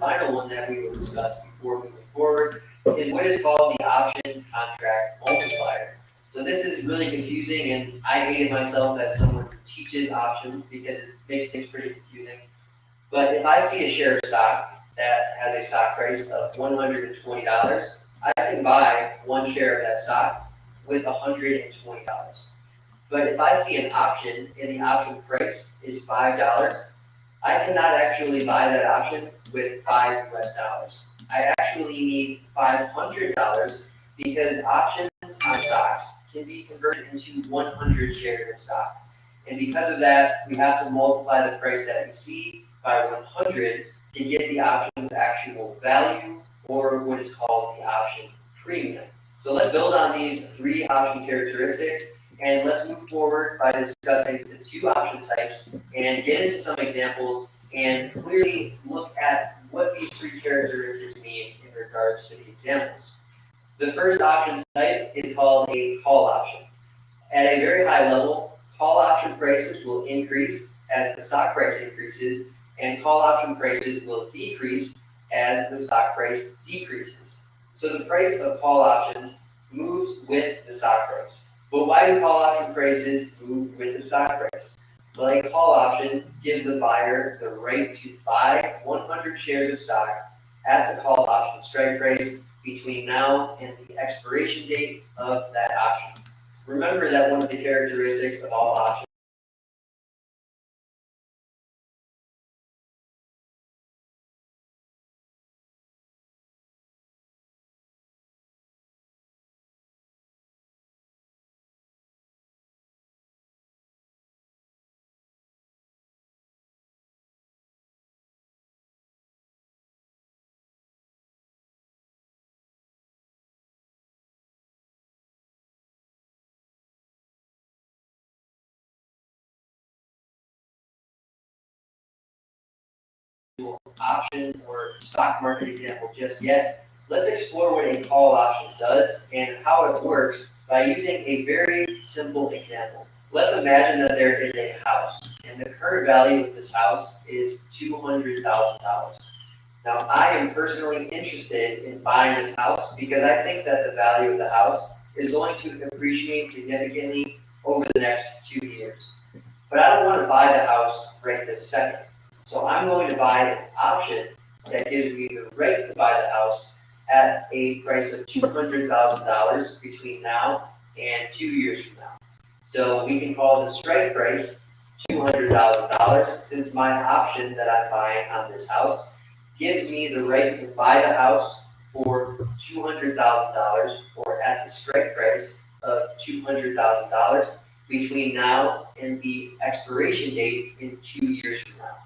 final one that we will discuss before moving forward is what is called the option contract multiplier. So this is really confusing, and I hate it myself as someone who teaches options because it makes things pretty confusing. But if I see a share of stock that has a stock price of $120, I can buy one share of that stock with $120. But if I see an option and the option price is $5, I cannot actually buy that option with $5 US. I actually need $500 because options on stocks can be converted into 100 shares of stock. And because of that, we have to multiply the price that we see by 100 to get the option's actual value, or what is called the option premium. So let's build on these three option characteristics, and let's move forward by discussing the two option types and get into some examples and clearly look at what these three characteristics mean in regards to the examples. The first option type is called a call option. At a very high level, call option prices will increase as the stock price increases, and call option prices will decrease as the stock price decreases. So the price of call options moves with the stock price. But why do call option prices move with the stock price? Well, a call option gives the buyer the right to buy 100 shares of stock at the call option strike price between now and the expiration date of that option. Remember that one of the characteristics of all options option or stock market example just yet. Let's explore what a call option does and how it works by using a very simple example. Let's imagine that there is a house, and the current value of this house is $200,000. Now, I am personally interested in buying this house because I think that the value of the house is going to appreciate significantly over the next 2 years. But I don't want to buy the house right this second. So I'm going to buy an option that gives me the right to buy the house at a price of $200,000 between now and 2 years from now. So we can call the strike price $200,000 since my option that I'm buying on this house gives me the right to buy the house for $200,000 or at the strike price of $200,000 between now and the expiration date in 2 years from now.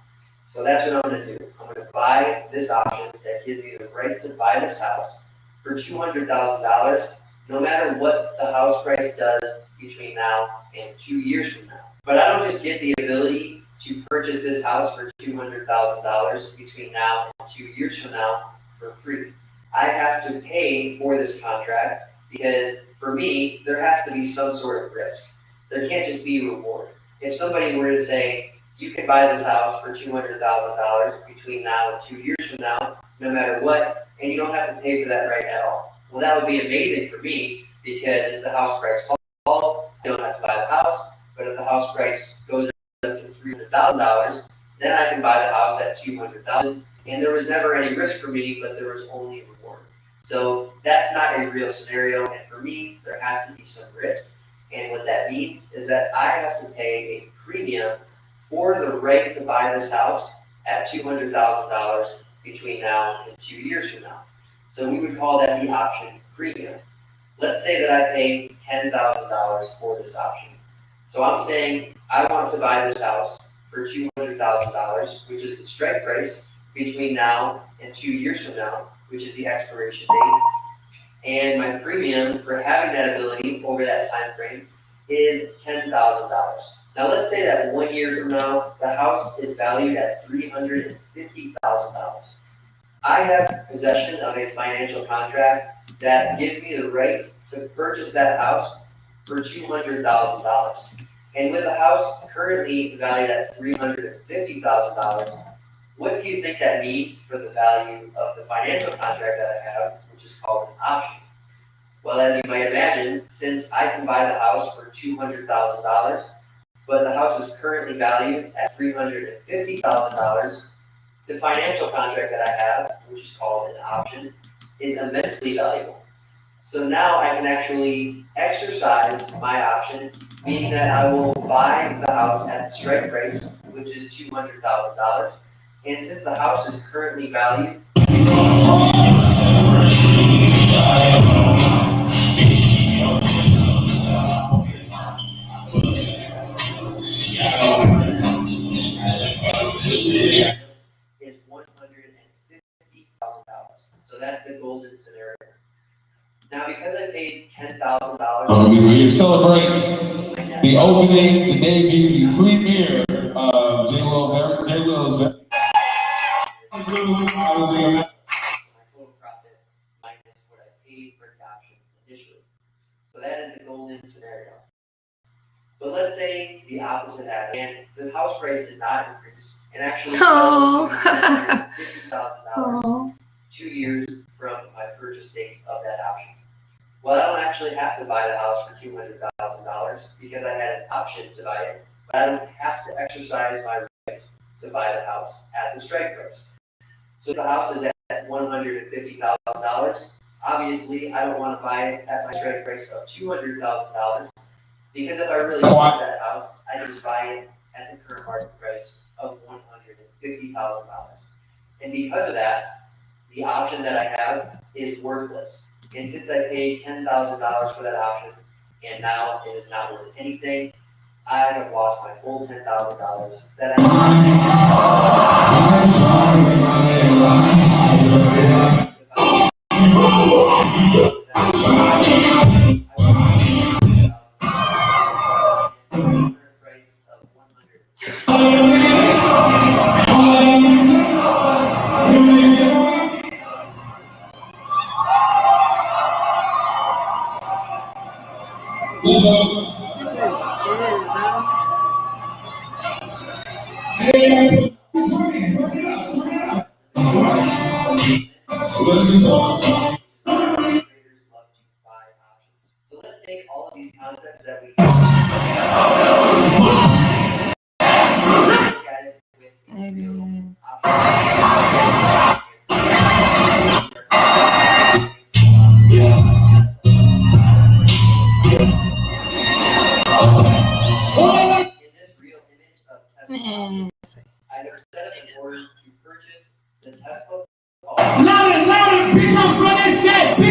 So that's what I'm going to do. I'm going to buy this option that gives me the right to buy this house for $200,000, no matter what the house price does between now and 2 years from now. But I don't just get the ability to purchase this house for $200,000 between now and 2 years from now for free. I have to pay for this contract because for me, there has to be some sort of risk. There can't just be reward. If somebody were to say, you can buy this house for $200,000 between now and 2 years from now, no matter what, and you don't have to pay for that right at all. Well, that would be amazing for me because if the house price falls, I don't have to buy the house. But if the house price goes up to $300,000, then I can buy the house at $200,000. And there was never any risk for me, but there was only reward. So that's not a real scenario. And for me, there has to be some risk. And what that means is that I have to pay a premium for the right to buy this house at $200,000 between now and 2 years from now. So we would call that the option premium. Let's say that I pay $10,000 for this option. So I'm saying I want to buy this house for $200,000, which is the strike price between now and 2 years from now, which is the expiration date. And my premium for having that ability over that time frame is $10,000. Now let's say that 1 year from now, the house is valued at $350,000. I have possession of a financial contract that gives me the right to purchase that house for $200,000. And with the house currently valued at $350,000, What do you think that means for the value of the financial contract that I have, which is called an option? Well, as you might imagine, since I can buy the house for $200,000, but the house is currently valued at $350,000, the financial contract that I have, which is called an option, is immensely valuable. So now I can actually exercise my option, meaning that I will buy the house at the strike price, which is $200,000. And since the house is currently valued is $150,000. So that's the golden scenario. Now, because I paid $10,000, we celebrate the opening, the debut, the premiere of J-Will's my total profit minus what I paid for the option initially. So that is the golden scenario. But let's say the opposite happened, and the house price did not increase, and actually $50,000 2 years from my purchase date of that option. Well, I don't actually have to buy the house for $200,000 because I had an option to buy it, but I don't have to exercise my right to buy the house at the strike price. So if the house is at $150,000, obviously I don't want to buy it at my strike price of $200,000 because if I really want that house, I just buy it at the current market price of $150,000. And because of that, the option that I have is worthless. And since I paid $10,000 for that option, and now it is not worth anything, I have lost my full $10,000 that I price of So let's take all of these concepts that we look at it with in this real image of Tesla, I have set up an order to purchase the Tesla. Louder, bitch, I'm from this day, In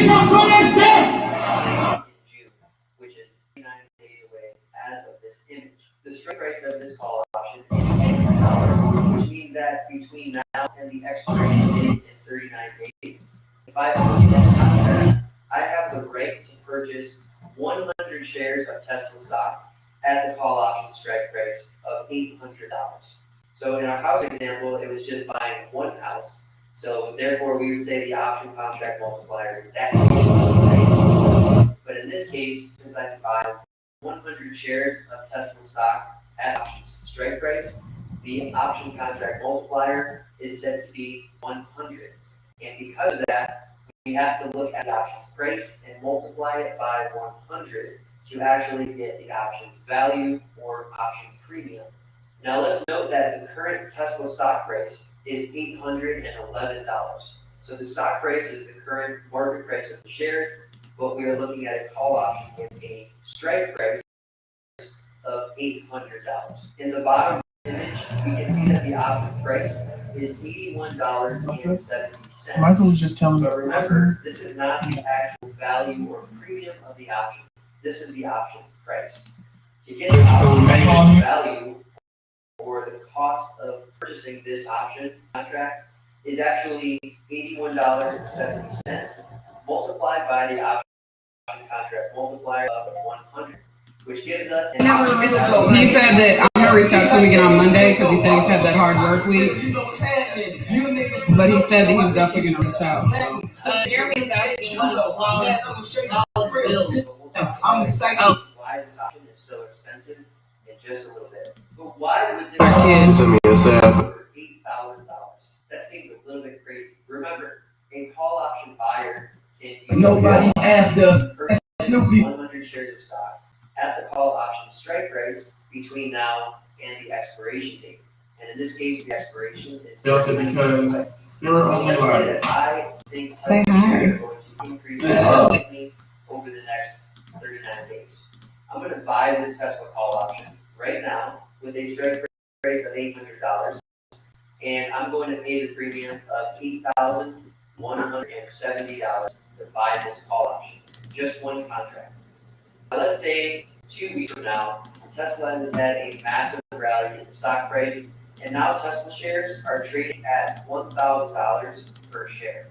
June, which is 39 days away as of this image. The strike price of this call option is $800, which means that between now and the expiration date in 39 days, if I purchase this contract, I have the right to purchase 100 shares of Tesla stock at the call option strike price of $800. So in our house example, it was just buying one house. So therefore, we would say the option contract multiplier, that is. But in this case, since I can buy 100 shares of Tesla stock at option strike price, the option contract multiplier is set to be 100. And because of that, we have to look at the option's price and multiply it by 100 to actually get the option's value or option premium. Now let's note that the current Tesla stock price is $811. So the stock price is the current market price of the shares, but we are looking at a call option with a strike price of $800. In the bottom image, we can see that the option price is $81.70. Michael was just telling me. But remember, this is not the actual value or premium of the option. This is the option price. To get the option value, or the cost of purchasing this option contract is actually $81.70 multiplied by the option contract multiplier of 100, which gives us. He said that I'm gonna reach out to him again on Monday because he said he's had that hard work week. But he said that he's definitely gonna reach out. Jeremy is asking what is Wallace bills. I'm excited why this option is so expensive in just a little bit. But why would this Kids. $8,000? Remember, a call option buyer can use Nobody after purchase Snoopy. 100 shares of stock at the call option strike price between now and the expiration date. And in this case, the expiration is Delta, because there were only let's say like that I think Say Tesla hi. shares are going to increase Yeah. significantly over the next 39 days. I'm going to buy this Tesla call option right now with a strike price of $800, and I'm going to pay the premium of $8,170 to buy this call option, just one contract. Now, let's say 2 weeks from now, Tesla has had a massive rally in the stock price, and now Tesla shares are trading at $1,000 per share.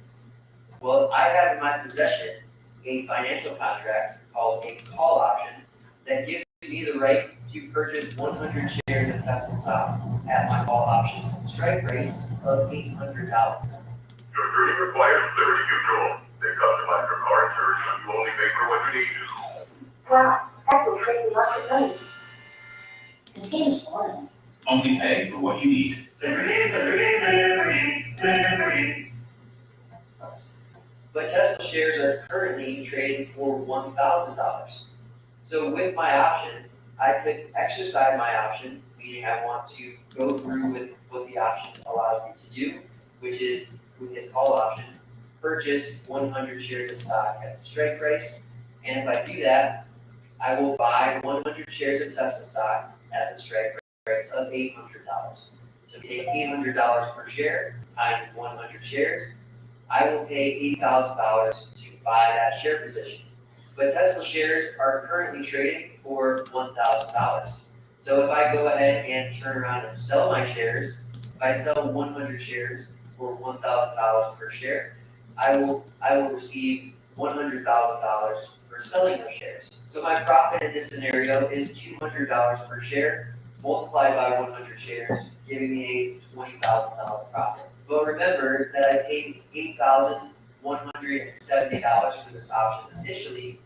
Well, I have in my possession a financial contract called a call option that gives me the right to purchase 100 shares of Tesla stock at my call options strike price of $800. Your trading requires liberty control. They customize your car insurance so you only pay for what you need. Wow, that's a crazy lot of money. This game is fun. Only pay for what you need. But Tesla shares are currently trading for $1,000. So with my option, I could exercise my option, meaning I want to go through with what the option allows me to do, which is with the call option, purchase 100 shares of stock at the strike price. And if I do that, I will buy 100 shares of Tesla stock at the strike price of $800. So take $800 per share times 100 shares. I will pay $8,000 to buy that share position. But Tesla shares are currently trading for $1,000. So if I go ahead and turn around and sell my shares, if I sell 100 shares for $1,000 per share, I will receive $100,000 for selling those shares. So my profit in this scenario is $200 per share multiplied by 100 shares, giving me a $20,000 profit. But remember that I paid $8,170 for this option initially,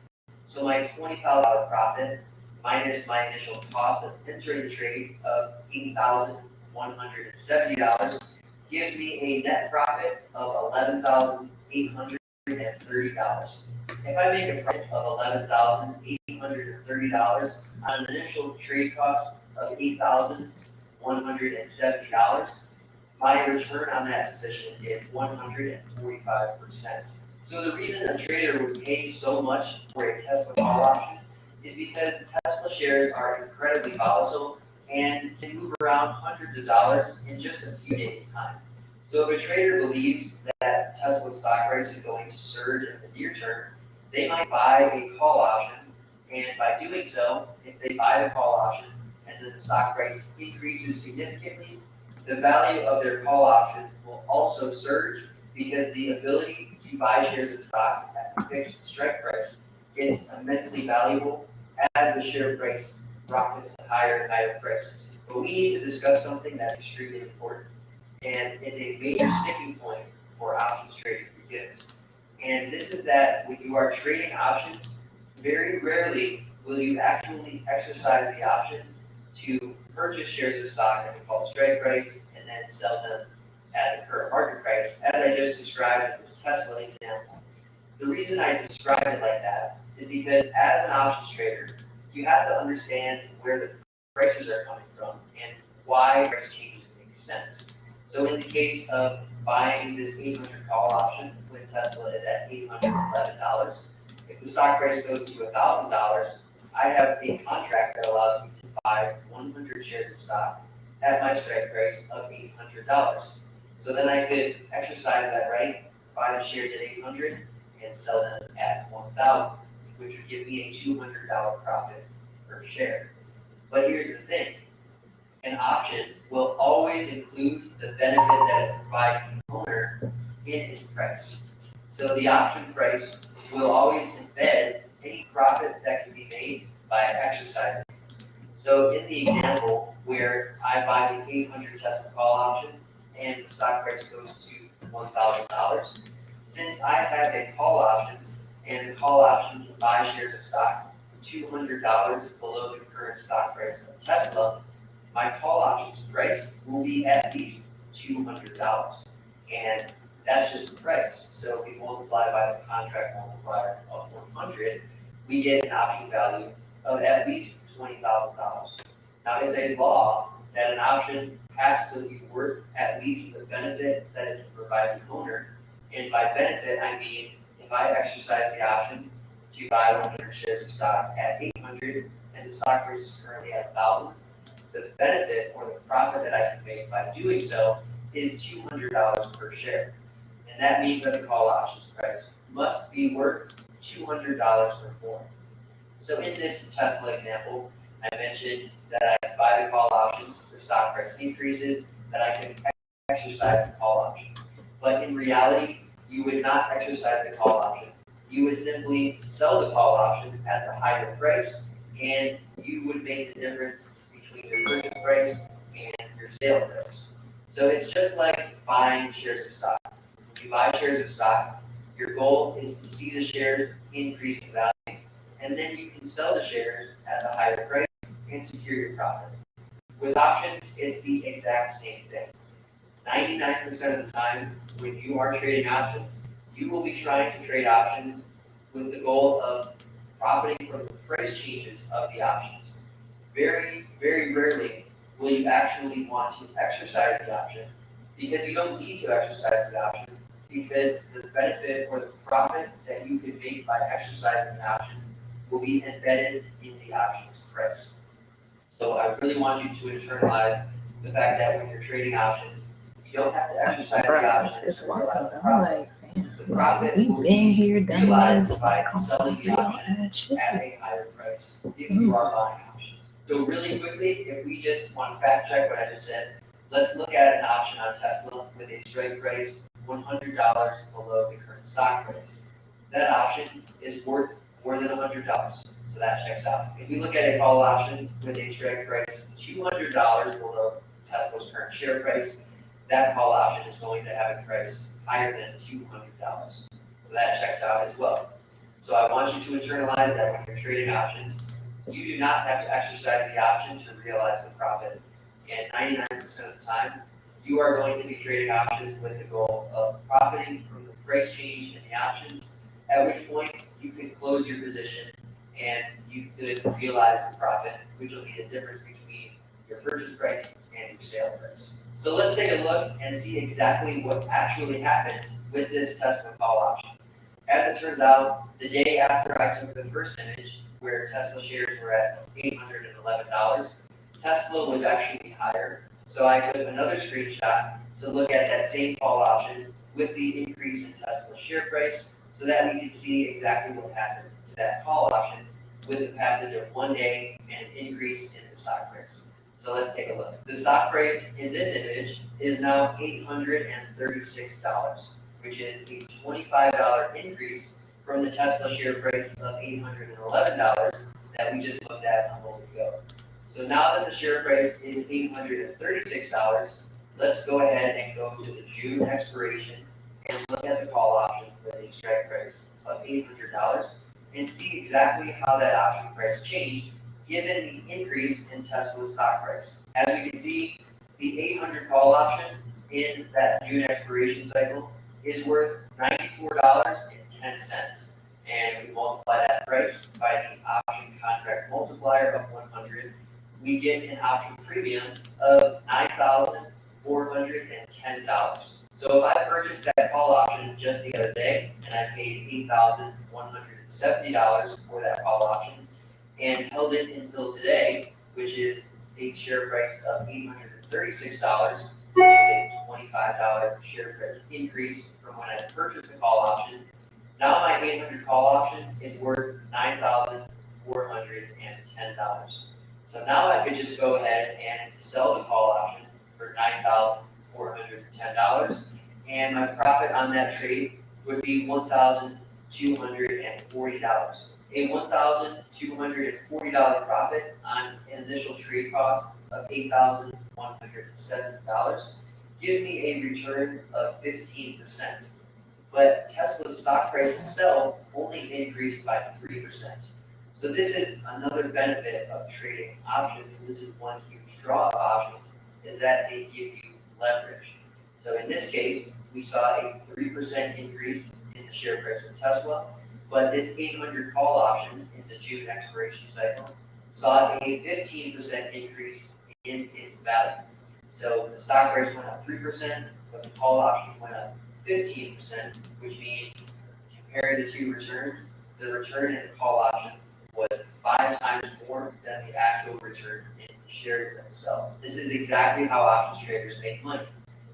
so my $20,000 profit minus my initial cost of entering the trade of $8,170 gives me a net profit of $11,830. If I make a profit of $11,830 on an initial trade cost of $8,170, my return on that position is 145%. So the reason a trader would pay so much for a Tesla call option is because the Tesla shares are incredibly volatile and can move around hundreds of dollars in just a few days' time. So if a trader believes that Tesla's stock price is going to surge in the near term, they might buy a call option, and by doing so, if they buy the call option and then the stock price increases significantly, the value of their call option will also surge because the ability to buy shares of stock at a fixed strike price is immensely valuable as the share price rockets to higher and higher prices. But we need to discuss something that's extremely important, and it's a major sticking point for options trading beginners. And this is that when you are trading options, very rarely will you actually exercise the option to purchase shares of stock at the call strike price and then sell them at the current market price, as I just described in this Tesla example. The reason I describe it like that is because as an options trader, you have to understand where the prices are coming from and why price changes make sense. So in the case of buying this 800 call option when Tesla is at $811, if the stock price goes to $1,000, I have a contract that allows me to buy 100 shares of stock at my strike price of $800. So then I could exercise that right, buy the shares at $800 and sell them at $1,000, which would give me a $200 profit per share. But here's the thing, an option will always include the benefit that it provides the owner in its price. So the option price will always embed any profit that can be made by exercising. So in the example where I buy the 800 Tesla call option and the stock price goes to $1,000, since I have a call option and the call option to buy shares of stock $200 below the current stock price of Tesla, my call option's price will be at least $200. And that's just the price. So if we multiply by the contract multiplier of 100, we get an option value of at least $20,000. Now, it's a law that an option has to be worth at least the benefit that it can provide the owner. And by benefit, I mean, if I exercise the option to buy 100 shares of stock at 800 and the stock price is currently at 1,000, the benefit or the profit that I can make by doing so is $200 per share. And that means that the call option's price must be worth $200 or more. So in this Tesla example, I mentioned that I buy the call option, the stock price increases, that I can exercise the call option. But in reality, you would not exercise the call option. You would simply sell the call option at the higher price, and you would make the difference between your purchase price and your sale price. So it's just like buying shares of stock. When you buy shares of stock, your goal is to see the shares increase in value, and then you can sell the shares at the higher price and secure your profit. With options, it's the exact same thing. 99% of the time, when you are trading options, you will be trying to trade options with the goal of profiting from the price changes of the options. Very, very rarely will you actually want to exercise the option, because you don't need to exercise the option, because the benefit or the profit that you can make by exercising the option will be embedded in the option's price. So I really want you to internalize the fact that when you're trading options, you don't have to exercise the option. It's to wild. realize the I'm profit. like, fam, The profit we've will been be here, done realized this, by like on selling some the real option ass shit. at a higher price if you are buying options. So really quickly, if we just want to fact check what I just said, let's look at an option on Tesla with a strike price $100 below the current stock price. That option is worth more than $100, so that checks out. If we look at a call option with a strike price $200 below Tesla's current share price, that call option is going to have a price higher than $200. So that checks out as well. So I want you to internalize that when you're trading options, you do not have to exercise the option to realize the profit. And 99% of the time, you are going to be trading options with the goal of profiting from the price change in the options, at which point you could close your position and you could realize the profit, which will be the difference between your purchase price and your sale price. So let's take a look and see exactly what actually happened with this Tesla call option. As it turns out, the day after I took the first image, where Tesla shares were at $811, Tesla was actually higher. So I took another screenshot to look at that same call option with the increase in Tesla's share price, so that we can see exactly what happened to that call option with the passage of one day and an increase in the stock price. So let's take a look. The stock price in this image is now $836, which is a $25 increase from the Tesla share price of $811 that we just looked at a moment ago. So now that the share price is $836, let's go ahead and go to the June expiration and look at the call option with a strike price of $800 and see exactly how that option price changed given the increase in Tesla's stock price. As we can see, the 800 call option in that June expiration cycle is worth $94.10. And if we multiply that price by the option contract multiplier of 100, we get an option premium of $9,410. So if I purchased that call option just the other day and I paid $8,170 for that call option and held it until today, which is a share price of $836, which is a $25 share price increase from when I purchased the call option. Now my 800 call option is worth $9,410. So now I could just go ahead and sell the call option for $9,410, and my profit on that trade would be $1,240. A $1,240 profit on an initial trade cost of $8,170 gives me a return of 15%. But Tesla's stock price itself only increased by 3%. So this is another benefit of trading options, and this is one huge draw of options, is that they give you leverage. So in this case, we saw a 3% increase in the share price of Tesla, but this 800 call option in the June expiration cycle saw a 15% increase in its value. So the stock price went up 3%, but the call option went up 15%, which means comparing the two returns, the return in the call option was 5 times more than the actual return in the shares themselves. This is exactly how options traders make money.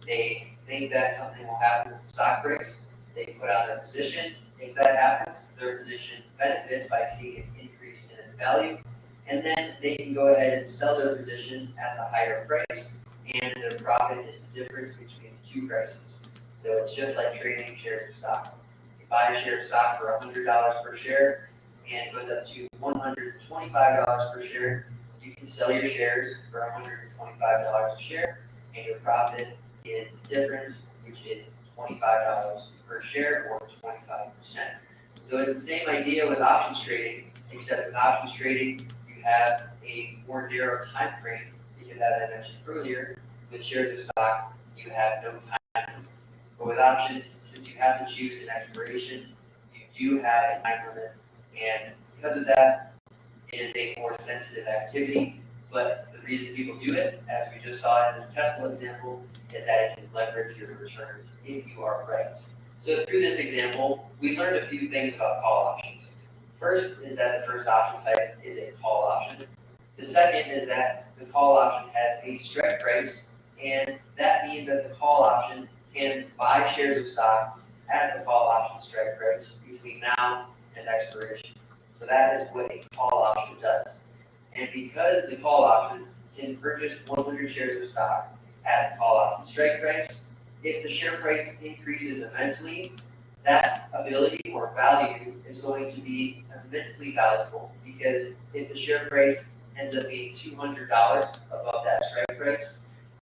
They think that something will happen with the stock price, they put out their position. If that happens, their position benefits by seeing an increase in its value, and then they can go ahead and sell their position at the higher price, and their profit is the difference between the two prices. So it's just like trading shares of stock. You buy a share of stock for $100 per share, and it goes up to $125 per share. You can sell your shares for $125 a share, and your profit is the difference, which is $25 per share or 25%. So it's the same idea with options trading, except with options trading, you have a more narrow time frame, because as I mentioned earlier, with shares of stock, you have no time. But with options, since you have to choose an expiration, you do have a time limit, and because of that, it is a more sensitive activity. But the reason people do it, as we just saw in this Tesla example, is that it can leverage your returns if you are right. So through this example, we learned a few things about call options. First is that the first option type is a call option. The second is that the call option has a strike price, and that means that the call option can buy shares of stock at the call option strike price between now and expiration. So that is what a call option does. And because the call option can purchase 100 shares of stock at the call option strike price, if the share price increases immensely, that ability or value is going to be immensely valuable, because if the share price ends up being $200 above that strike price,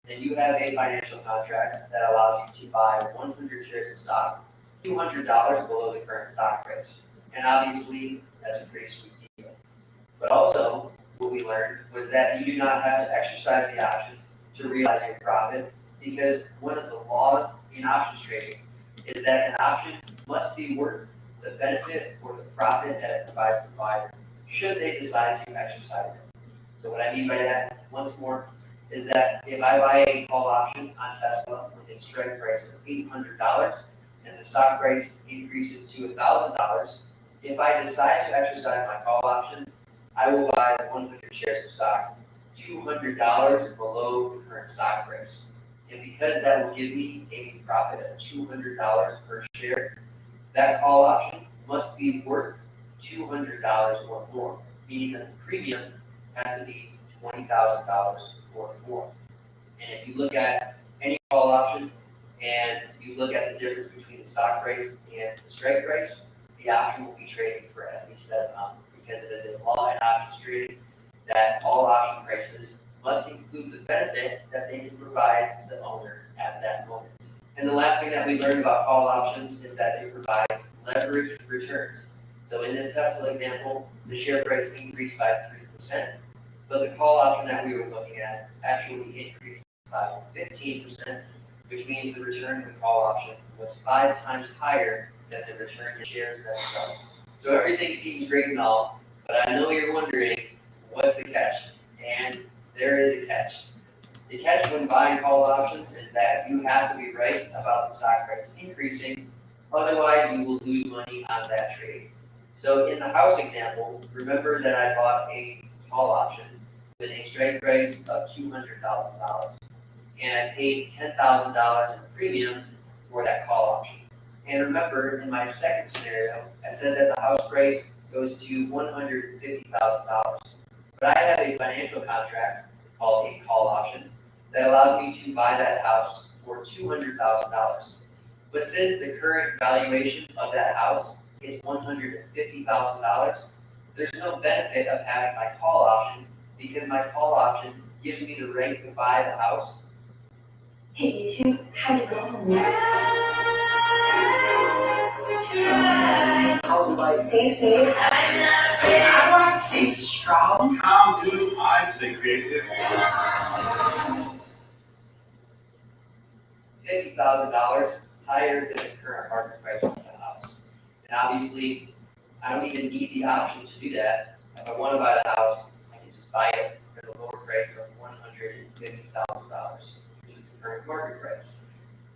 then you have a financial contract that allows you to buy 100 shares of stock, $200 below the current stock price. And obviously, that's a pretty sweet deal. But also, what we learned was that you do not have to exercise the option to realize your profit, because one of the laws in options trading is that an option must be worth the benefit or the profit that it provides the buyer, should they decide to exercise it. So what I mean by that, once more, is that if I buy a call option on Tesla with a strike price of $800 and the stock price increases to $1,000, if I decide to exercise my call option, I will buy 100 shares of stock, $200 below the current stock price. And because that will give me a profit of $200 per share, that call option must be worth $200 or more, meaning that the premium has to be $20,000 or more. And if you look at any call option and you look at the difference between the stock price and the strike price, the option will be trading for at least that amount, because it is a law in options trading that all option prices must include the benefit that they can provide the owner at that moment. And the last thing that we learned about call options is that they provide leveraged returns. So in this Tesla example, the share price increased by 3%, but the call option that we were looking at actually increased by 15%, which means the return in the call option was 5 times higher than the return in shares themselves. So everything seems great and all, but I know you're wondering, what's the catch? And there is a catch. The catch when buying call options is that you have to be right about the stock price increasing, otherwise you will lose money on that trade. So in the house example, remember that I bought a call option with a strike price of $200,000, and I paid $10,000 in premium for that call option. And remember, in my second scenario, I said that the house price goes to $150,000. But I have a financial contract called a call option that allows me to buy that house for $200,000. But since the current valuation of that house is $150,000, there's no benefit of having my call option, because my call option gives me the right to buy the house. Hey YouTube, how's it going? How do I stay safe? I want to stay strong. How do I stay creative? $50,000 higher than the current market price of the house. And obviously, I don't even need the option to do that. If I want to buy the house, I can just buy it for the lower price of $150,000, which is the current market price.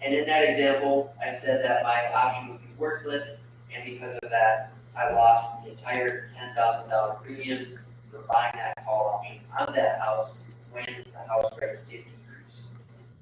And in that example, I said that my option would be worthless, and because of that, I lost the entire $10,000 premium for buying that call option on that house when the house price did decrease.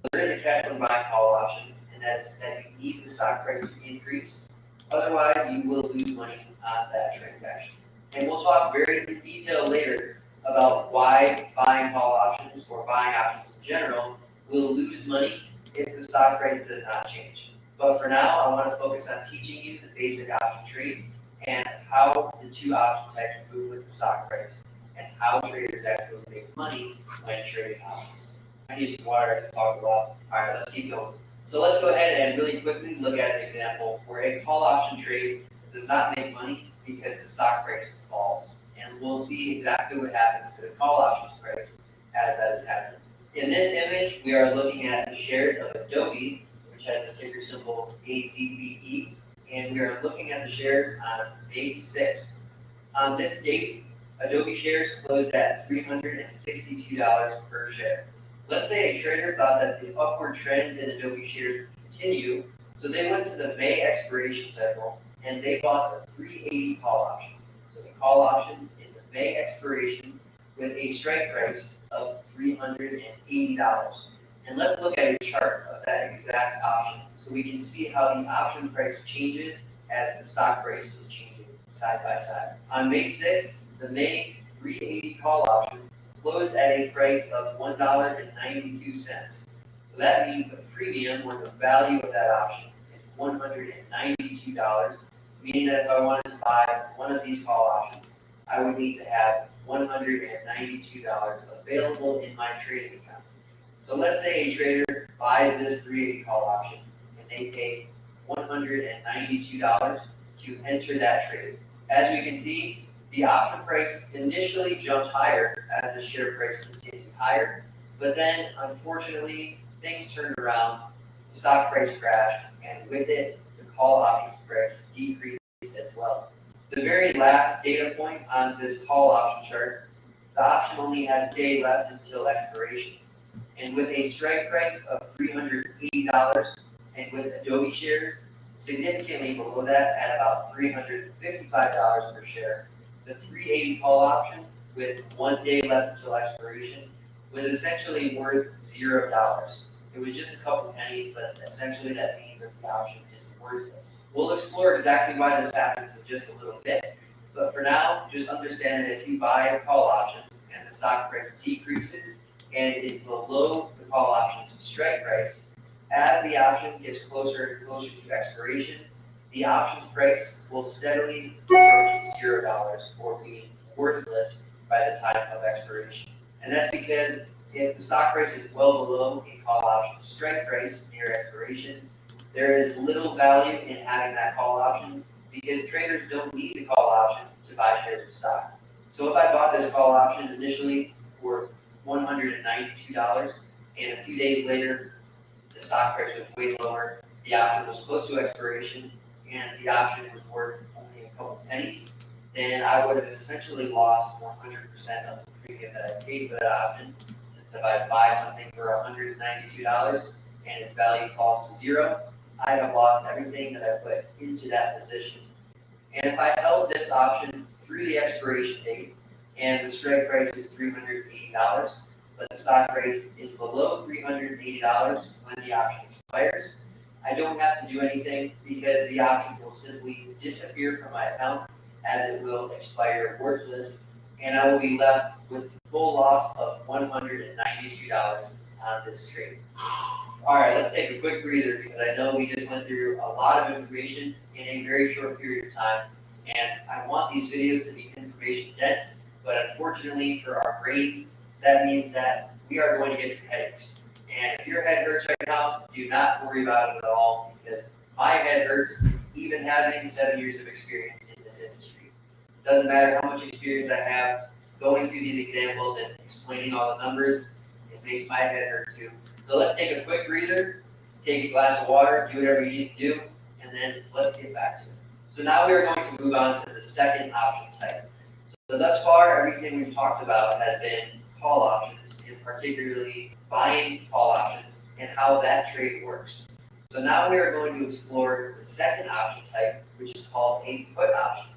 So there is a catch when buying call options, and that is that you need the stock price to increase. Otherwise, you will lose money on that transaction. And we'll talk very in detail later about why buying call options or buying options in general will lose money if the stock price does not change. But for now, I want to focus on teaching you the basic option trades and how the two options actually move with the stock price and how traders actually make money when trading options. I need some water to talk about. All right, let's keep going. So let's go ahead and really quickly look at an example where a call option trade does not make money because the stock price falls. And we'll see exactly what happens to the call options price as that is happening. In this image, we are looking at the shares of Adobe, which has the ticker symbol ADBE, and we are looking at the shares on May 6th. On this date, Adobe shares closed at $362 per share. Let's say a trader thought that the upward trend in Adobe shares would continue, so they went to the May expiration cycle and they bought the 380 call option. So the call option in the May expiration with a strike price of $380. And let's look at a chart of that exact option so we can see how the option price changes as the stock price is changing side by side. On May 6th, the May 380 call option closed at a price of $1.92. So that means the premium or the value of that option is $192, meaning that if I wanted to buy one of these call options, I would need to have $192 available in my trading account. So let's say a trader buys this 380 call option and they pay $192 to enter that trade. As we can see, the option price initially jumped higher as the share price continued higher, but then unfortunately things turned around, the stock price crashed, and with it, the call options price decreased as well. The very last data point on this call option chart, the option only had a day left until expiration. And with a strike price of $380 and with Adobe shares significantly below that at about $355 per share, the 380 call option with 1 day left until expiration was essentially worth $0. It was just a couple pennies, but essentially that means that the option is worthless. We'll explore exactly why this happens in just a little bit, but for now, just understand that if you buy call options and the stock price decreases and is below the call option's strike price, as the option gets closer and closer to expiration, the options price will steadily approach $0 or being worthless by the time of expiration. And that's because if the stock price is well below a call option strike price near expiration, there is little value in having that call option because traders don't need the call option to buy shares of stock. So if I bought this call option initially for $192 and a few days later the stock price was way lower, the option was close to expiration, and the option was worth only a couple pennies, then I would have essentially lost 100% of the premium that I paid for that option. Since if I buy something for $192 and its value falls to $0, I have lost everything that I put into that position. And if I held this option through the expiration date and the strike price is $380, but the stock price is below $380 when the option expires, I don't have to do anything because the option will simply disappear from my account as it will expire worthless, and I will be left with the full loss of $192 on this trade. All right, let's take a quick breather because I know we just went through a lot of information in a very short period of time, and I want these videos to be information dense, but unfortunately for our brains, that means that we are going to get some headaches. And if your head hurts right now, do not worry about it at all because my head hurts even having 7 years of experience in this industry. It doesn't matter how much experience I have going through these examples and explaining all the numbers, it makes my head hurt too. So let's take a quick breather, take a glass of water, do whatever you need to do, and then let's get back to it. So now we are going to move on to the second option type. So thus far, everything we've talked about has been call options, and particularly buying call options and how that trade works. So now we are going to explore the second option type, which is called a put option.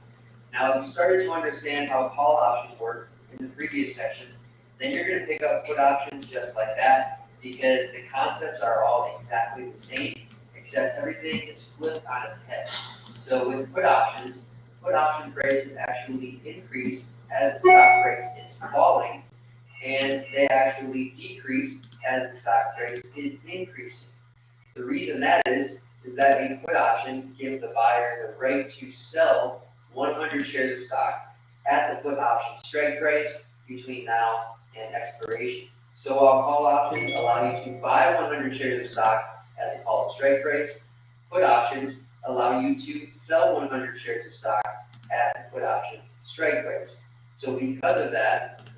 Now, if you started to understand how call options work in the previous section, then you're going to pick up put options just like that, because the concepts are all exactly the same, except everything is flipped on its head. So with put options, put option prices actually increase as the stock price is falling, and they actually decrease as the stock price is increasing. The reason that is that a put option gives the buyer the right to sell 100 shares of stock at the put option strike price between now and expiration. So while call options allow you to buy 100 shares of stock at the call strike price, put options allow you to sell 100 shares of stock at the put option strike price. So because of that,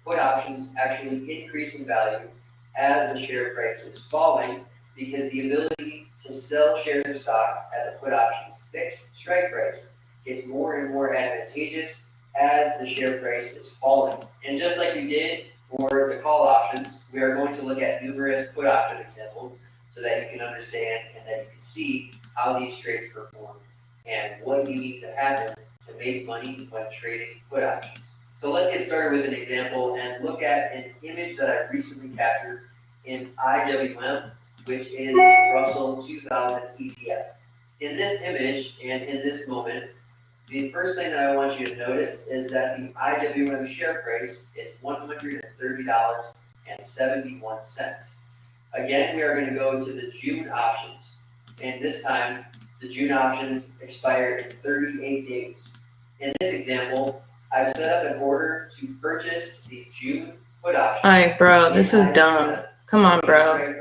put options actually increase in value as the share price is falling, because the ability to sell shares of stock at the put option's fixed strike price gets more and more advantageous as the share price is falling. And just like we did for the call options, we are going to look at numerous put option examples so that you can understand and that you can see how these trades perform and what you need to happen to make money when trading put options. So let's get started with an example and look at an image that I recently captured in IWM, which is the Russell 2000 ETF. In this image and in this moment, the first thing that I want you to notice is that the IWM share price is $130.71. Again, we are going to go to the June options, and this time the June options expire in 38 days. In this example, I've set up an order to purchase the June put option. Alright, bro, this is dumb. Come on, bro.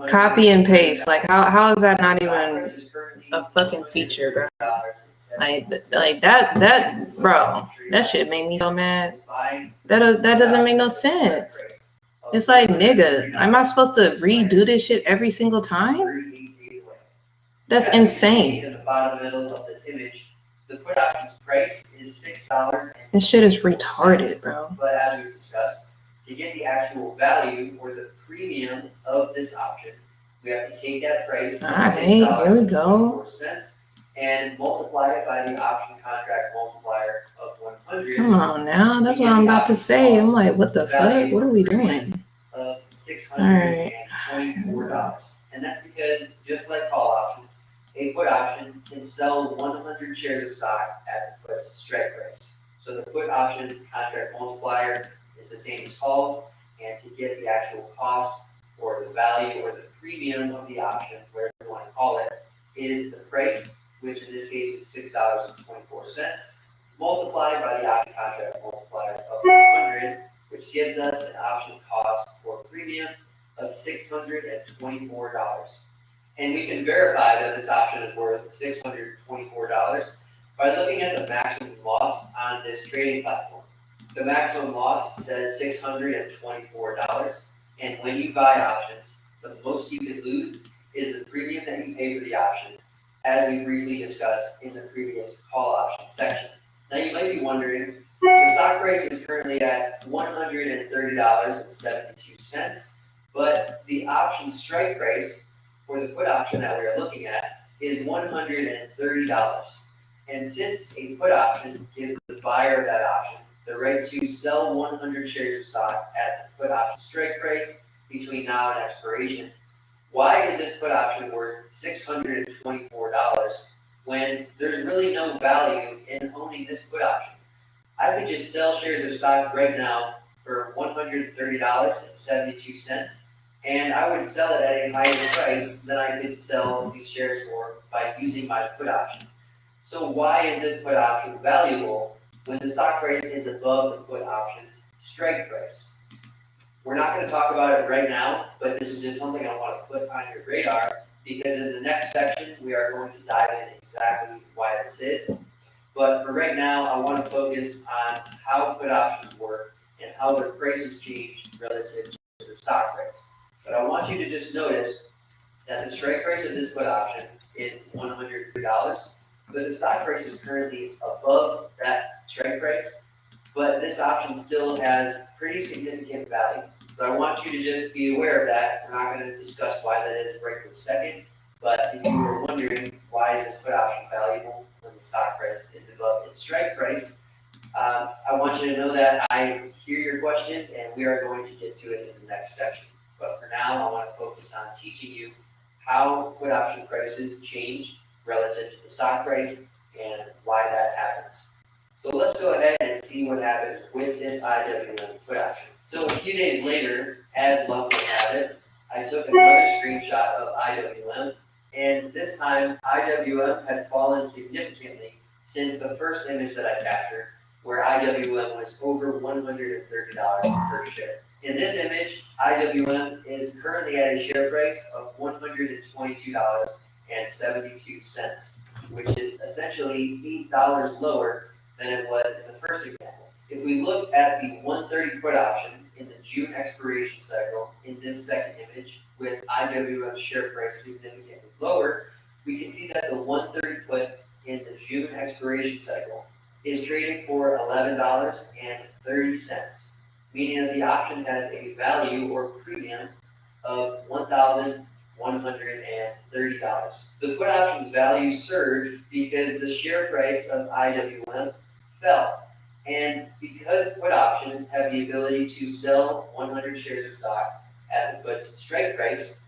Copy and paste. Like, how is that not even a fucking feature, bro? Like that, bro. That shit made me so mad. That doesn't make no sense. It's like, nigga, am I supposed to redo this shit every single time? That's insane. In the bottom middle of this image, the put option's price is $6. This shit is retarded, bro. But as we discussed, to get the actual value or the premium of this option, we have to take that price of $6.24 and multiply it by the option contract multiplier of 100. Come on now, that's what I'm about to say. I'm like, what the fuck? What are we doing? Of $624. And that's because, just like call options, a put option can sell 100 shares of stock at the put strike price. So the put option contract multiplier is the same as calls, and to get the actual cost or the value or the premium of the option, whatever you want to call it, is the price, which in this case is $6.24, multiplied by the option contract multiplier of 100, which gives us an option cost or premium of $624. And we can verify that this option is worth $624 by looking at the maximum loss on this trading platform. The maximum loss says $624, and when you buy options, the most you could lose is the premium that you pay for the option, as we briefly discussed in the previous call option section. Now you might be wondering, the stock price is currently at $130.72, but the option strike price for the put option that we are looking at is $130. And since a put option gives the buyer of that option the right to sell 100 shares of stock at the put option strike price between now and expiration, why is this put option worth $624 when there's really no value in owning this put option? I could just sell shares of stock right now for $130.72, and I would sell it at a higher price than I could sell these shares for by using my put option. So why is this put option valuable when the stock price is above the put option's strike price? We're not going to talk about it right now, but this is just something I want to put on your radar, because in the next section, we are going to dive in exactly why this is. But for right now, I want to focus on how put options work and how their prices change relative to the stock price. But I want you to just notice that the strike price of this put option is $103, but the stock price is currently above that strike price, but this option still has pretty significant value. So I want you to just be aware of that. We're not going to discuss why that is right this second, but if you were wondering why is this put option valuable when the stock price is above its strike price, I want you to know that I hear your questions and we are going to get to it in the next section. But for now, I want to focus on teaching you how put option prices change relative to the stock price and why that happens. So let's go ahead and see what happens with this IWM put option. So a few days later, as luck would have it, I took another screenshot of IWM, and this time IWM had fallen significantly since the first image that I captured, where IWM was over $130 per share. In this image, IWM is currently at a share price of $122.72, which is essentially $8 lower than it was in the first example. If we look at the 130 put option in the June expiration cycle in this second image, with IWM share price significantly lower, we can see that the 130 put in the June expiration cycle is trading for $11.30, meaning that the option has a value or premium of $1,130. The put option's value surged because the share price of IWM fell. And because put options have the ability to sell 100 shares of stock at the put's strike price,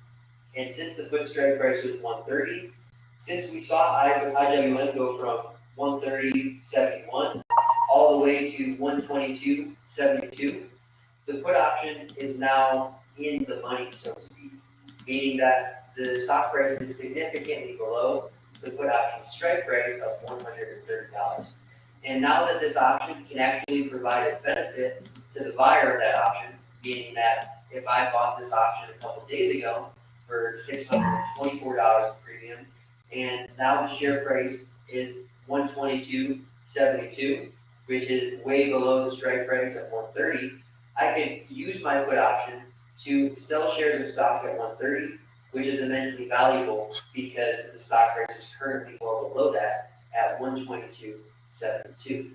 and since the put strike price was 130, since we saw IWM go from 130.71 all the way to 122.72, the put option is now in the money, so to speak, meaning that the stock price is significantly below the put option strike price of $130. And now that this option can actually provide a benefit to the buyer of that option, meaning that if I bought this option a couple days ago for $624 premium, and now the share price is $122.72, which is way below the strike price of $130, I can use my put option to sell shares of stock at $130, which is immensely valuable because the stock price is currently well below that at $122.72.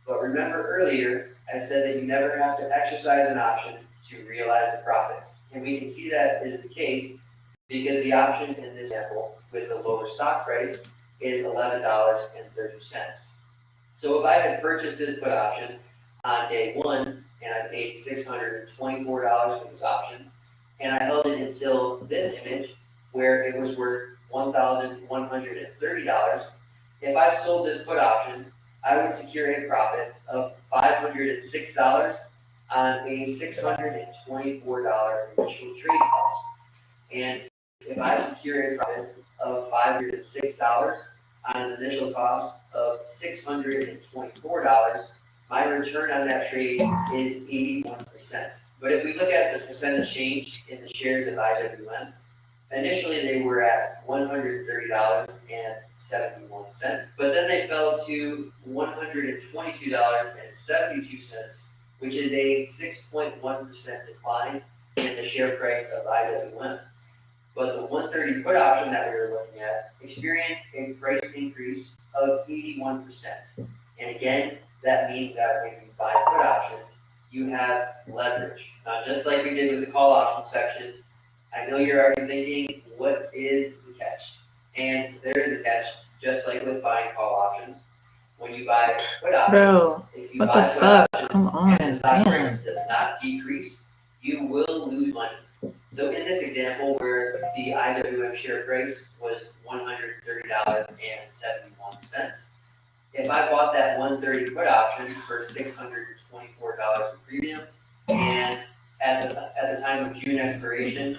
But remember earlier, I said that you never have to exercise an option to realize the profits. And we can see that is the case because the option in this example with the lower stock price is $11.30. So if I had purchased this put option on day one and I paid $624 for this option, and I held it until this image where it was worth $1,130, if I sold this put option, I would secure a profit of $506 on a $624 initial trade cost. And if I secure a profit of $506 on an initial cost of $624, my return on that trade is 81%. But if we look at the percentage change in the shares of IWM, initially they were at $130.71, but then they fell to $122.72, which is a 6.1% decline in the share price of IWM. But the 130 put option that we were looking at experienced a price increase of 81%. And again, that means that when you buy put options, you have leverage. Now, just like we did with the call option section, I know you're already thinking, what is the catch? And there is a catch, just like with buying call options. When you buy put options, if you what buy the put fuck? options Come on, and the stock damn. price does not decrease, you will lose money. So in this example where the IWM share price was $130.71, if I bought that 130 put option for $624 premium, and at the time of June expiration,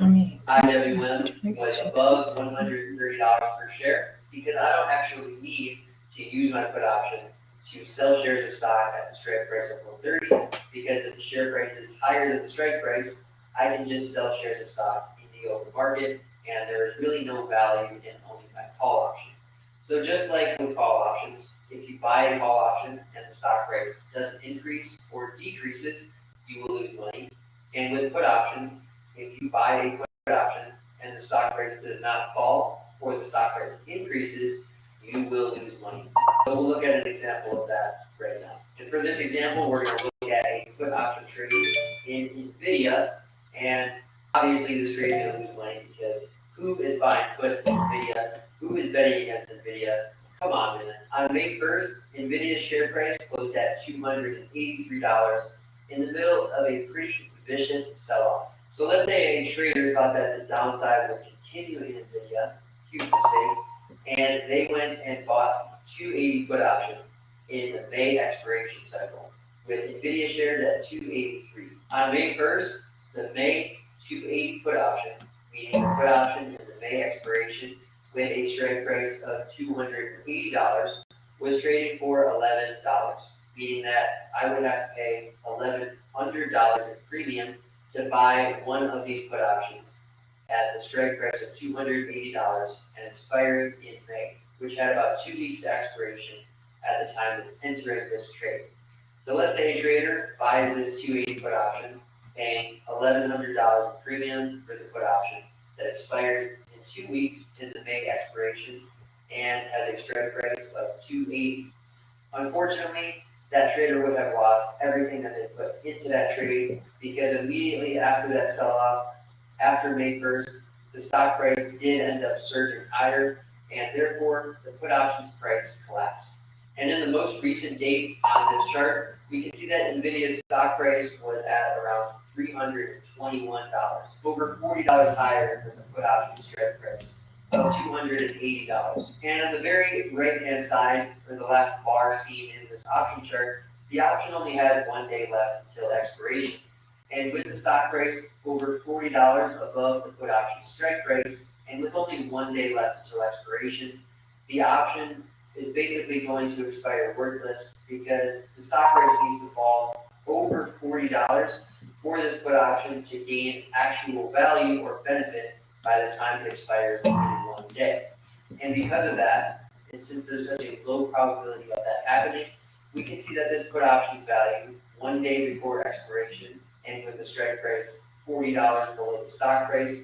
IWM was above $130 per share, because I don't actually need to use my put option to sell shares of stock at the strike price of $130, because if the share price is higher than the strike price, I can just sell shares of stock in the open market, and there is really no value in owning my call option. So just like with call options, if you buy a call option and the stock price doesn't increase or decreases, you will lose money. And with put options, if you buy a put option and the stock price does not fall, or the stock price increases, you will lose money. So we'll look at an example of that right now. And for this example, we're going to look at a put option trade in NVIDIA, and obviously this trade is going to lose money because who is buying puts in NVIDIA? Who is betting against NVIDIA? Come on, man. On May 1st, NVIDIA's share price closed at $283 in the middle of a pretty vicious sell-off. So let's say a trader thought that the downside would continue in NVIDIA, huge mistake, and they went and bought 280 put option in the May expiration cycle with NVIDIA shares at 283. On May 1st, the May 280 put option, meaning the put option in the May expiration with a strike price of $280, was trading for $11, meaning that I would have to pay $1,100 in premium to buy one of these put options at the strike price of $280 and expiring in May, which had about 2 weeks to expiration at the time of entering this trade. So let's say a trader buys this 280 put option, paying $1,100 in premium for the put option that expires in 2 weeks in the May expiration and has a strike price of $280. Unfortunately, that trader would have lost everything that they put into that trade because immediately after that sell-off, after May 1st, the stock price did end up surging higher, and therefore the put options price collapsed. And in the most recent date on this chart, we can see that NVIDIA's stock price was at around $321, over $40 higher than the put option strike price of $280. And on the very right-hand side, for the last bar seen in this option chart, the option only had 1 day left until expiration. And with the stock price over $40 above the put option strike price, and with only 1 day left until expiration, the option is basically going to expire worthless because the stock price needs to fall over $40 for this put option to gain actual value or benefit by the time it expires in 1 day. And because of that, and since there's such a low probability of that happening, we can see that this put option's value 1 day before expiration, and with the strike price $40 below the stock price,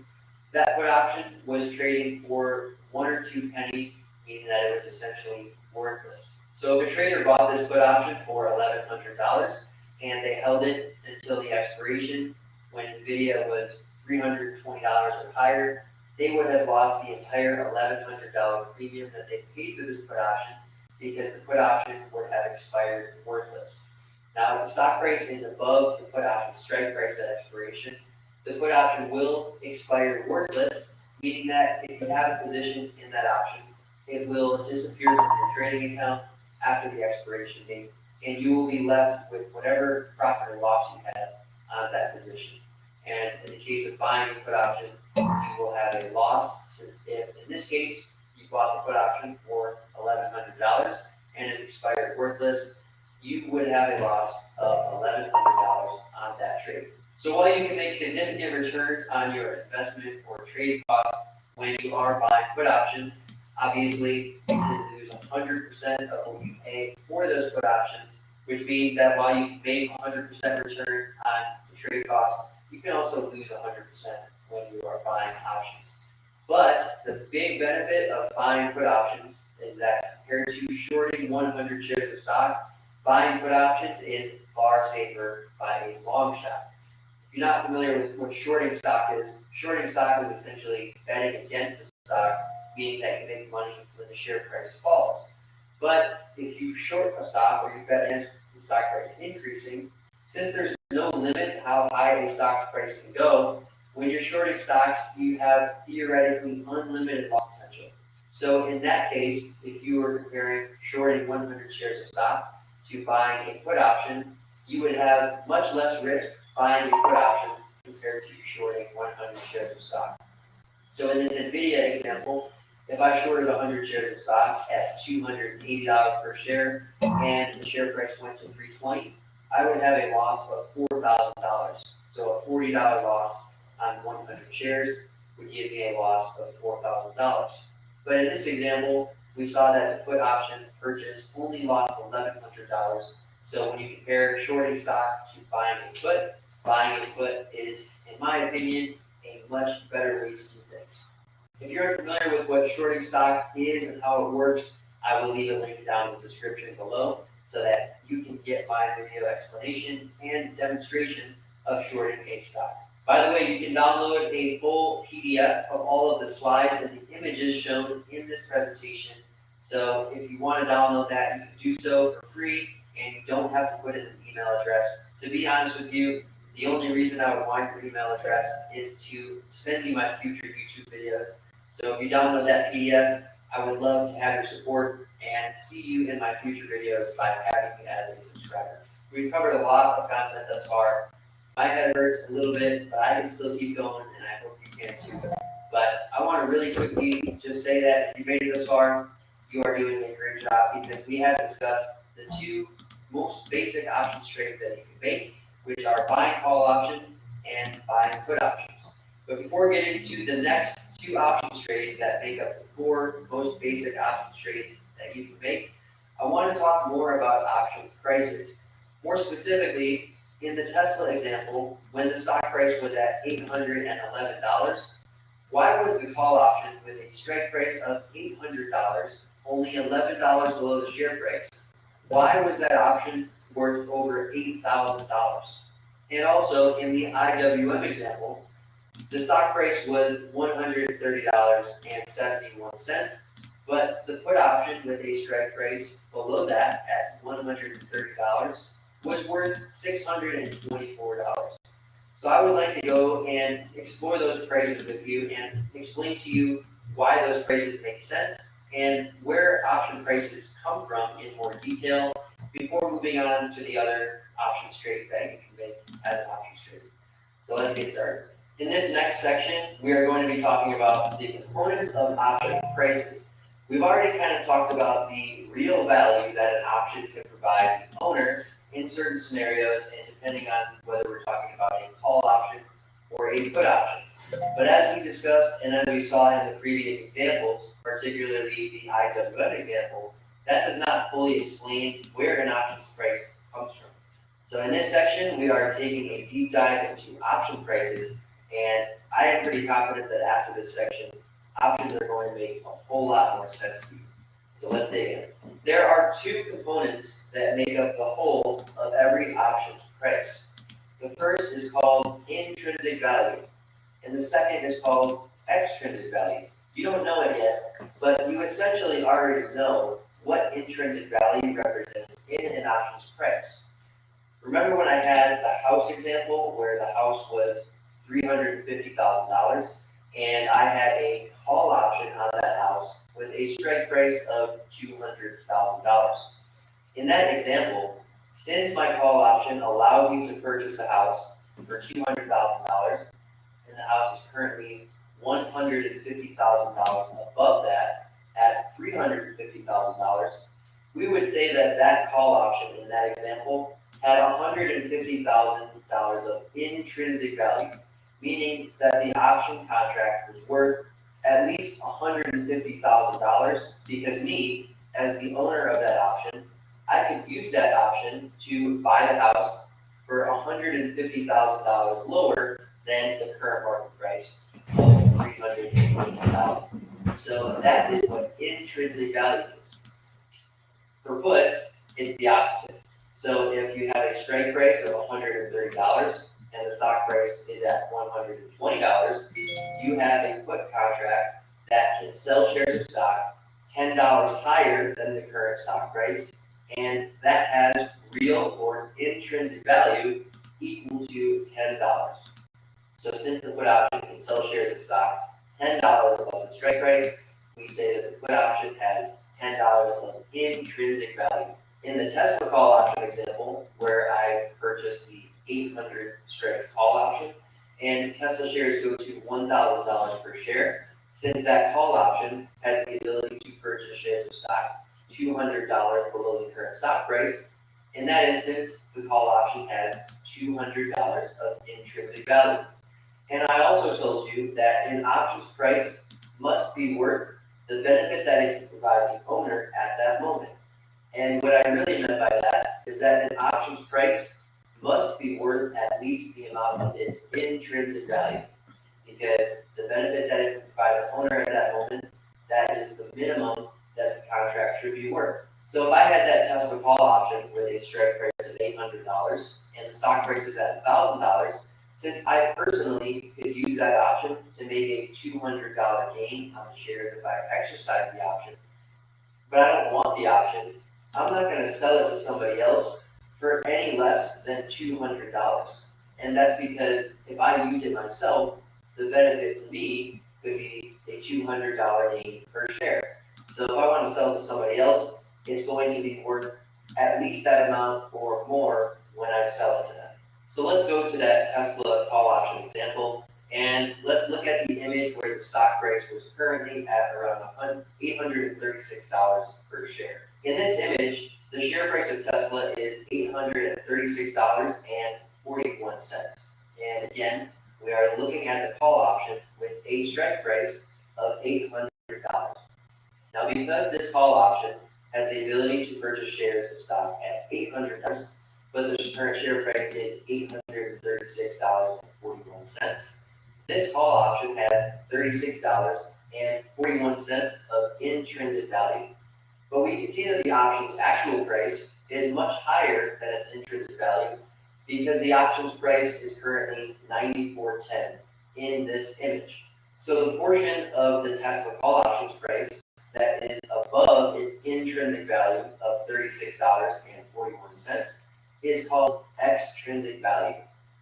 that put option was trading for 1 or 2 pennies, meaning that it was essentially worthless. So if a trader bought this put option for $1,100 and they held it until the expiration when NVIDIA was $320 or higher, they would have lost the entire $1,100 premium that they paid for this put option because the put option would have expired worthless. Now, if the stock price is above the put option strike price at expiration, the put option will expire worthless, meaning that if you have a position in that option, it will disappear from your trading account after the expiration date, and you will be left with whatever profit or loss you had on that position. And in the case of buying a put option, you will have a loss, since if, in this case, you bought the put option for $1,100 and it expired worthless, you would have a loss of $1,100 on that trade. So while you can make significant returns on your investment or trade costs when you are buying put options, obviously you can lose 100% of what you pay for those put options, which means that while you can make 100% returns on the trade cost, you can also lose 100% when you are buying options. But the big benefit of buying put options is that compared to shorting 100 shares of stock, buying put options is far safer by a long shot. If you're not familiar with what shorting stock is essentially betting against the stock, meaning that you make money when the share price falls. But if you short a stock or you bet against the stock price increasing, since there's no limit to how high a stock price can go, when you're shorting stocks, you have theoretically unlimited loss potential. So in that case, if you were comparing shorting 100 shares of stock to buying a put option, you would have much less risk buying a put option compared to shorting 100 shares of stock. So in this NVIDIA example, if I shorted 100 shares of stock at $280 per share and the share price went to $320, I would have a loss of $4,000. So a $40 loss on 100 shares would give me a loss of $4,000. But in this example, we saw that the put option purchase only lost $1,100. So when you compare shorting stock to buying a put is, in my opinion, a much better way to do things. If you're unfamiliar with what shorting stock is and how it works, I will leave a link down in the description below so that you can get my video explanation and demonstration of shorting a stock. By the way, you can download a full PDF of all of the slides and the images shown in this presentation. So if you want to download that, you can do so for free and you don't have to put in an email address. To be honest with you, the only reason I would want your email address is to send you my future YouTube videos. So if you download that PDF, I would love to have your support and see you in my future videos by having me as a subscriber. We've covered a lot of content thus far. My head hurts a little bit, but I can still keep going, and I hope you can too. But I want to really quickly just say that if you made it this far, you are doing a great job, because we have discussed the two most basic option trades that you can make, which are buy and call options and buy and put options. But before getting to the next two option trades that make up the four most basic option trades that you can make, I want to talk more about option prices. More specifically, in the Tesla example, when the stock price was at $811, why was the call option with a strike price of $800 only $11 below the share price? Why was that option worth over $8,000? And also, in the IWM example, the stock price was $130.71, but the put option with a strike price below that at $130 was worth $624. So I would like to go and explore those prices with you and explain to you why those prices make sense and where option prices come from in more detail before moving on to the other option trades that you can make as an option trade. So let's get started. In this next section, we are going to be talking about the components of option prices. We've already kind of talked about the real value that an option can provide the owner in certain scenarios, and depending on whether we're talking about a call option or a put option. But as we discussed and as we saw in the previous examples, particularly the IWM example, that does not fully explain where an option's price comes from. So in this section, we are taking a deep dive into option prices, and I am pretty confident that after this section, options are going to make a whole lot more sense to you. So let's dig in. There are two components that make up the whole of every option's price. The first is called intrinsic value, and the second is called extrinsic value. You don't know it yet, but you essentially already know what intrinsic value represents in an option's price. Remember when I had the house example where the house was $350,000 and I had a call option on that house with a strike price of $200,000. In that example, since my call option allowed me to purchase a house for $200,000 and the house is currently $150,000 above that at $350,000, we would say that that call option in that example had $150,000 of intrinsic value, meaning that the option contract was worth at least $150,000 because me, as the owner of that option, I could use that option to buy the house for $150,000 lower than the current market price of $350,000. So that is what intrinsic value is. For puts, it's the opposite. So if you have a strike price of $130 and the stock price is at $120, you have a put contract that can sell shares of stock $10 higher than the current stock price, and that has real or intrinsic value equal to $10. So since the put option can sell shares of stock $10 above the strike price, we say that the put option has $10 of intrinsic value. In the Tesla call option example, where I purchased the 800 strike call option, and Tesla shares go to $1,000 per share, since that call option has the ability to purchase shares of stock $200 below the current stock price, in that instance, the call option has $200 of intrinsic value. And I also told you that an option's price must be worth the benefit that it can provide the owner at that moment. And what I really meant by that is that an option's price must be worth at least the amount of its intrinsic value. because the benefit that it can provide the owner at that moment, that is the minimum that the contract should be worth. So if I had that Tesla call option with a strike price of $800 and the stock price is at $1,000, since I personally could use that option to make a $200 gain on the shares if I exercise the option, but I don't want the option, I'm not going to sell it to somebody else for any less than $200. And that's because if I use it myself, the benefit to me could be a $200 gain per share. So if I want to sell to somebody else, it's going to be worth at least that amount or more when I sell it to them. So let's go to that Tesla call option example, and let's look at the image where the stock price was currently at around $836 per share. In this image, the share price of Tesla is $836.41. And again, we are looking at the call option with a strike price of $800. Now, because this call option has the ability to purchase shares of stock at $800, but the current share price is $836.41. This call option has $36.41 of intrinsic value. But we can see that the option's actual price is much higher than its intrinsic value because the option's price is currently $94.10 in this image. So the portion of the Tesla call option's price that is above its intrinsic value of $36.41 is called extrinsic value.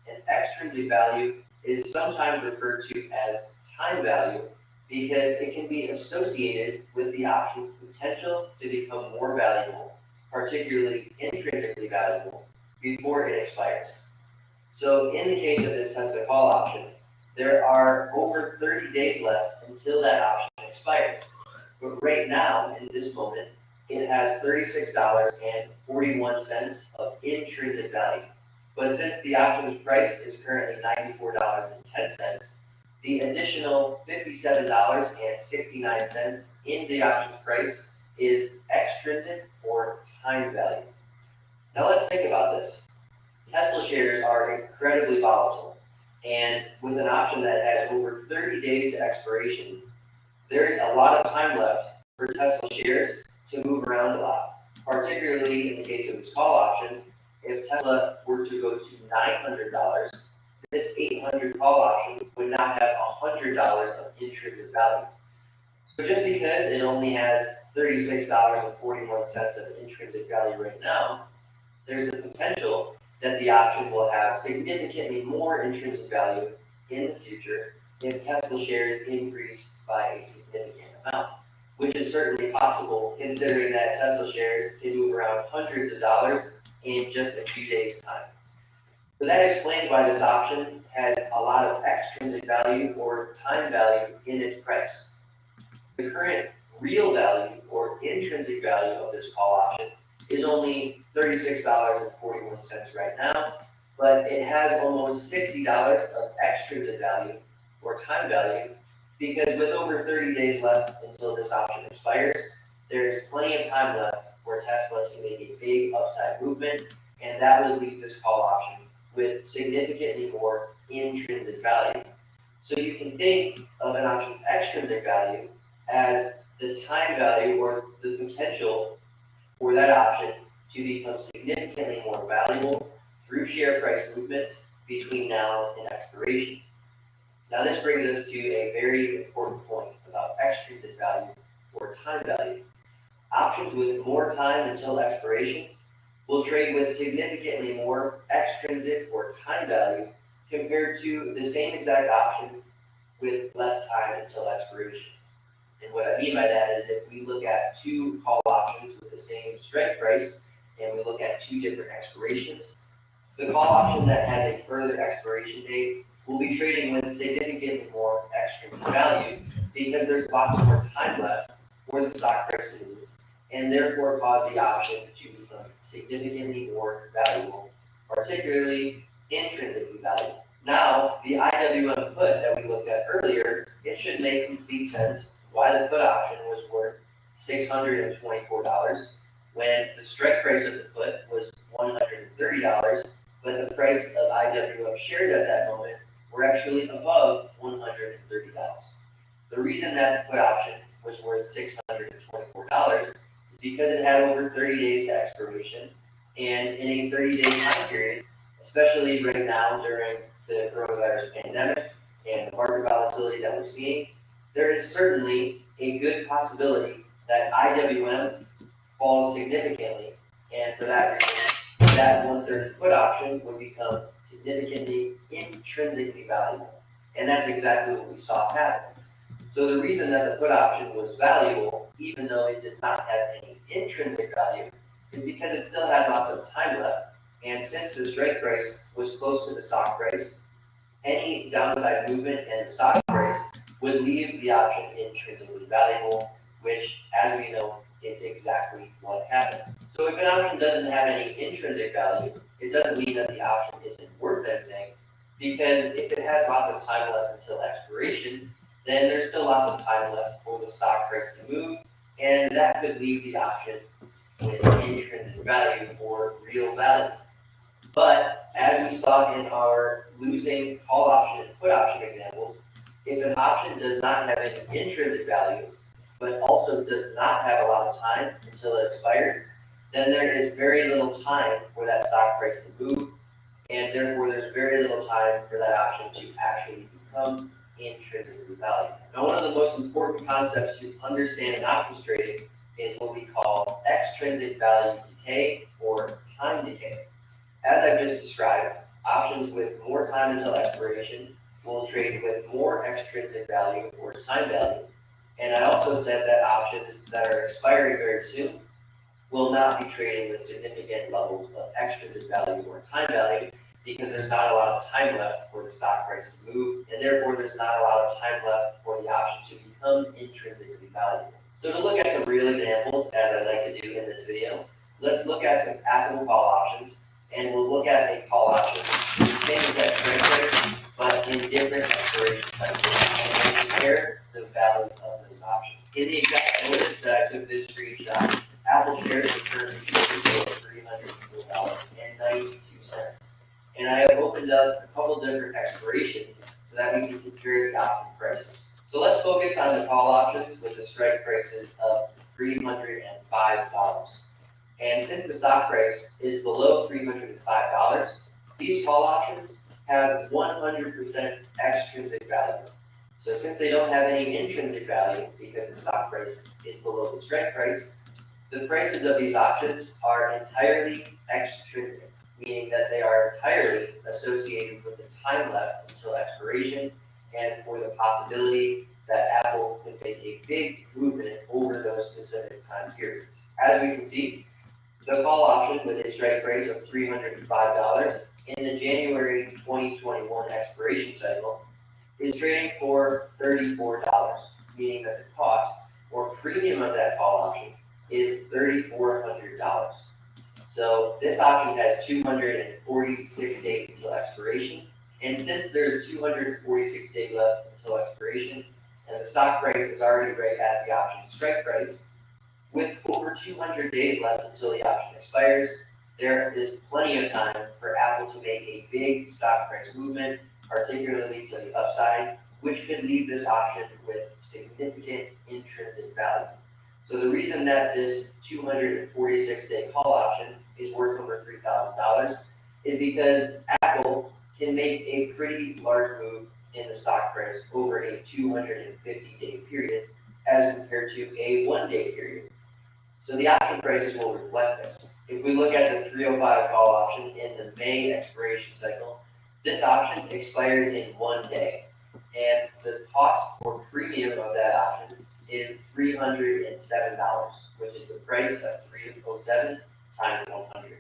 And extrinsic value is sometimes referred to as time value because it can be associated with the option's potential to become more valuable, particularly intrinsically valuable, before it expires. So in the case of this Tesla call option, there are over 30 days left until that option expires. But right now, in this moment, it has $36.41 of intrinsic value. But since the option's price is currently $94.10, the additional $57.69 in the option's price is extrinsic or time value. Now let's think about this. Tesla shares are incredibly volatile, and with an option that has over 30 days to expiration, there's a lot of time left for Tesla shares to move around a lot, particularly in the case of this call option. If Tesla were to go to $900, this $800 call option would now have $100 of intrinsic value. So just because it only has $36.41 of intrinsic value right now, there's the potential that the option will have significantly more intrinsic value in the future if Tesla shares increase by a significant amount, which is certainly possible considering that Tesla shares can move around hundreds of dollars in just a few days' time. So that explains why this option has a lot of extrinsic value or time value in its price. The current real value or intrinsic value of this call option is only $36.41 right now, but it has almost $60 of extrinsic value or time value because with over 30 days left until this option expires, there's plenty of time left where Tesla can make a big upside movement, and that would leave this call option with significantly more intrinsic value. So you can think of an option's extrinsic value as the time value or the potential for that option to become significantly more valuable through share price movements between now and expiration. Now this brings us to a very important point about extrinsic value or time value. Options with more time until expiration will trade with significantly more extrinsic or time value compared to the same exact option with less time until expiration. And what I mean by that is if we look at two call options with the same strike price and we look at two different expirations, the call option that has a further expiration date will be trading with significantly more extrinsic value because there's lots more time left for the stock price to move, and therefore cause the option to become significantly more valuable, particularly intrinsically valuable. Now, the IWM put that we looked at earlier, it should make complete sense why the put option was worth $624 when the strike price of the put was $130, but the price of IWM shares at that moment were actually above $130. The reason that the put option was worth $624 is because it had over 30 days to expiration, and in a 30-day time period, especially right now during the coronavirus pandemic and the market volatility that we're seeing, there is certainly a good possibility that IWM falls significantly, and for that reason, that 130 put option would become significantly intrinsically valuable. And that's exactly what we saw happen. So the reason that the put option was valuable, even though it did not have any intrinsic value, is because it still had lots of time left. And since the strike price was close to the stock price, any downside movement in the stock price would leave the option intrinsically valuable, which, as we know, is exactly what happened. So if an option doesn't have any intrinsic value, it doesn't mean that the option isn't worth anything, because if it has lots of time left until expiration, then there's still lots of time left for the stock price to move, and that could leave the option with intrinsic value or real value. But as we saw in our losing call option and put option examples, if an option does not have any intrinsic value, but also does not have a lot of time until it expires, then there is very little time for that stock price to move, and therefore there's very little time for that option to actually become intrinsically valuable. Now, one of the most important concepts to understand in options trading is what we call extrinsic value decay or time decay. As I've just described, options with more time until expiration will trade with more extrinsic value or time value. And I also said that options that are expiring very soon will not be trading with significant levels of extrinsic value or time value, because there's not a lot of time left for the stock price to move, and therefore there's not a lot of time left for the option to become intrinsically valuable. So to look at some real examples, as I'd like to do in this video, let's look at some Apple call options, and we'll look at a call option, the same exact strike price, but in different expiration cycles, and we'll compare the value of those options. In the exact notice that I took this screenshot, Apple shares are currently trading for $304.92. And I have opened up a couple different expirations so that we can compare the option prices. So let's focus on the call options with the strike prices of $305. And since the stock price is below $305, these call options have 100% extrinsic value. So since they don't have any intrinsic value because the stock price is below the strike price, the prices of these options are entirely extrinsic, meaning that they are entirely associated with the time left until expiration and for the possibility that Apple can take a big movement over those specific time periods. As we can see, the call option with a strike price of $305 in the January 2021 expiration cycle is trading for $34, meaning that the cost or premium of that call option is $3,400. So this option has 246 days until expiration, and since there's 246 days left until expiration, and the stock price is already right at the option strike price, with over 200 days left until the option expires, there is plenty of time for Apple to make a big stock price movement, particularly to the upside, which could leave this option with significant intrinsic value. So the reason that this 246-day call option is worth over $3,000 is because Apple can make a pretty large move in the stock price over a 250-day period as compared to a one-day period. So the option prices will reflect this. If we look at the 305 call option in the May expiration cycle, this option expires in 1 day. And the cost or premium of that option is $307, which is the price of 307 times 100.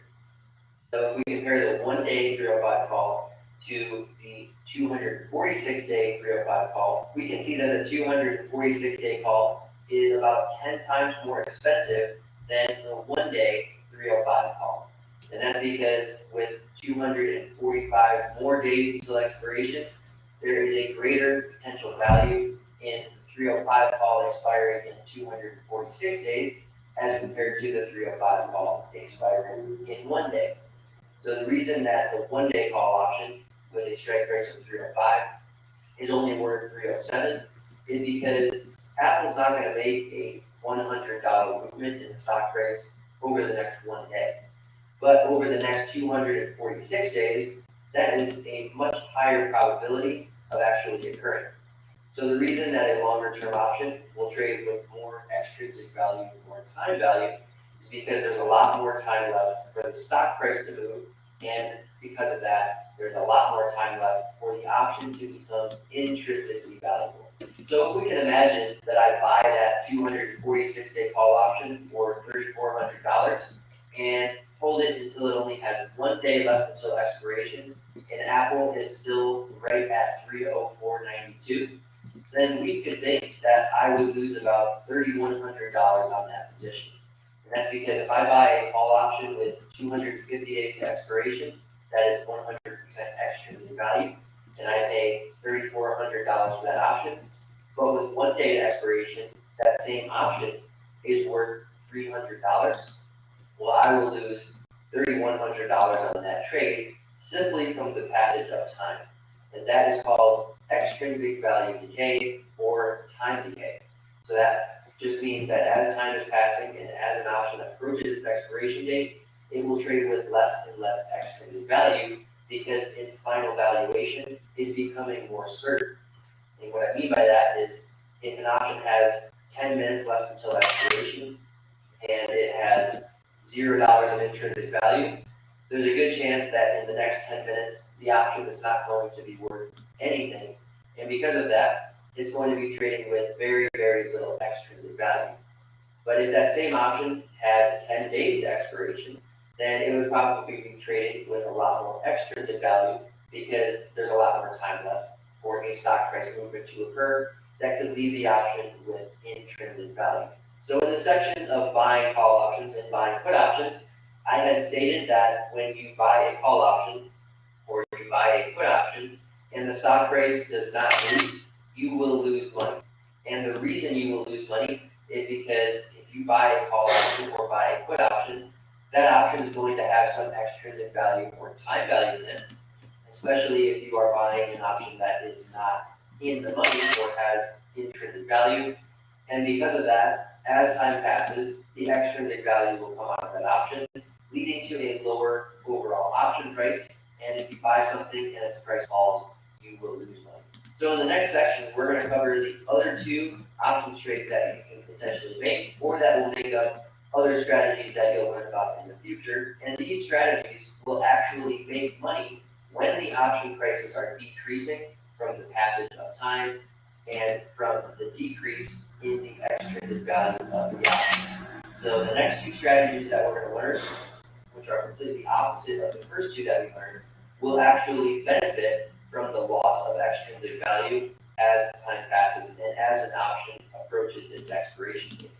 So if we compare the 1 day 305 call to the 246-day 305 call, we can see that the 246-day call is about 10 times more expensive than the 1 day 305 call. And that's because with 245 more days until expiration, there is a greater potential value in the 305 call expiring in 246 days as compared to the 305 call expiring in 1 day. So the reason that the 1 day call option with a strike price of 305 is only worth 307 is because Apple's not going to make a $100 movement in the stock price over the next one day. But over the next 246 days, that is a much higher probability of actually occurring. So the reason that a longer term option will trade with more extrinsic value, more time value, is because there's a lot more time left for the stock price to move, and because of that, there's a lot more time left for the option to become intrinsically valuable. So if we can imagine that I buy that 246-day call option for $3,400 and hold it until it only has 1 day left until expiration, and Apple is still right at 304.92, then we could think that I would lose about $3,100 on that position. And that's because if I buy a call option with 250 days to expiration, that is 100% extrinsic value, and I pay $3,400 for that option. But with 1 day to expiration, that same option is worth $300. Well, I will lose $3,100 on that trade simply from the passage of time. And that is called extrinsic value decay or time decay. So that just means that as time is passing and as an option approaches its expiration date, it will trade with less and less extrinsic value because its final valuation is becoming more certain. And what I mean by that is if an option has 10 minutes left until expiration and it has $0 of intrinsic value, there's a good chance that in the next 10 minutes, the option is not going to be worth anything. And because of that, it's going to be trading with very, very little extrinsic value. But if that same option had 10 days to expiration, then it would probably be trading with a lot more extrinsic value because there's a lot more time left for a stock price movement to occur that could leave the option with intrinsic value. So in the sections of buying call options and buying put options, I had stated that when you buy a call option or you buy a put option and the stock price does not move, you will lose money. And the reason you will lose money is because if you buy a call option or buy a put option, that option is going to have some extrinsic value or time value in it, especially if you are buying an option that is not in the money or has intrinsic value. And because of that, as time passes, the extrinsic value will come out of that option, leading to a lower overall option price. And if you buy something and its price falls, you will lose money. So in the next section, we're going to cover the other two options trades that you can potentially make, or that will make up other strategies that you'll learn about in the future. And these strategies will actually make money when the option prices are decreasing from the passage of time and from the decrease in the extrinsic value of the option. So the next two strategies that we're going to learn, which are completely opposite of the first two that we learned, will actually benefit from the loss of extrinsic value as time passes and as an option approaches its expiration date.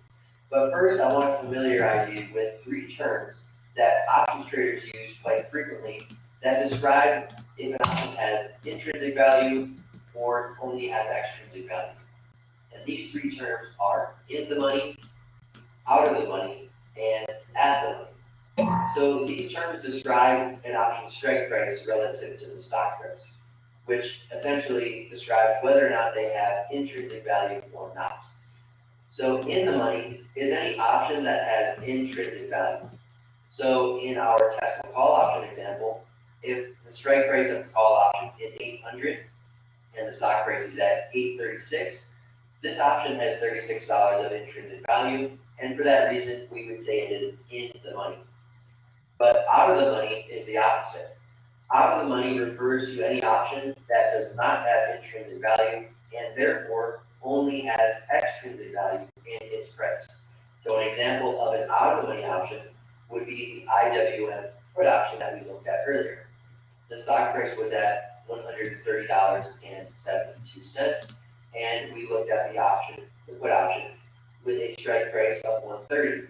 But first, I want to familiarize you with three terms that options traders use quite frequently that describe if an option has intrinsic value or only has extrinsic value. And these three terms are in the money, out of the money, and at the money. So these terms describe an option strike price relative to the stock price, which essentially describes whether or not they have intrinsic value or not. So in the money is any option that has intrinsic value. So in our Tesla call option example, if the strike price of the call option is 800 and the stock price is at 836, this option has $36 of intrinsic value, and for that reason, we would say it is in the money. But out of the money is the opposite. Out of the money refers to any option that does not have intrinsic value and therefore only has extrinsic value in its price. So an example of an out of the money option would be the IWM put option that we looked at earlier. The stock price was at $130.72, and we looked at the option, the put option, with a strike price of $130.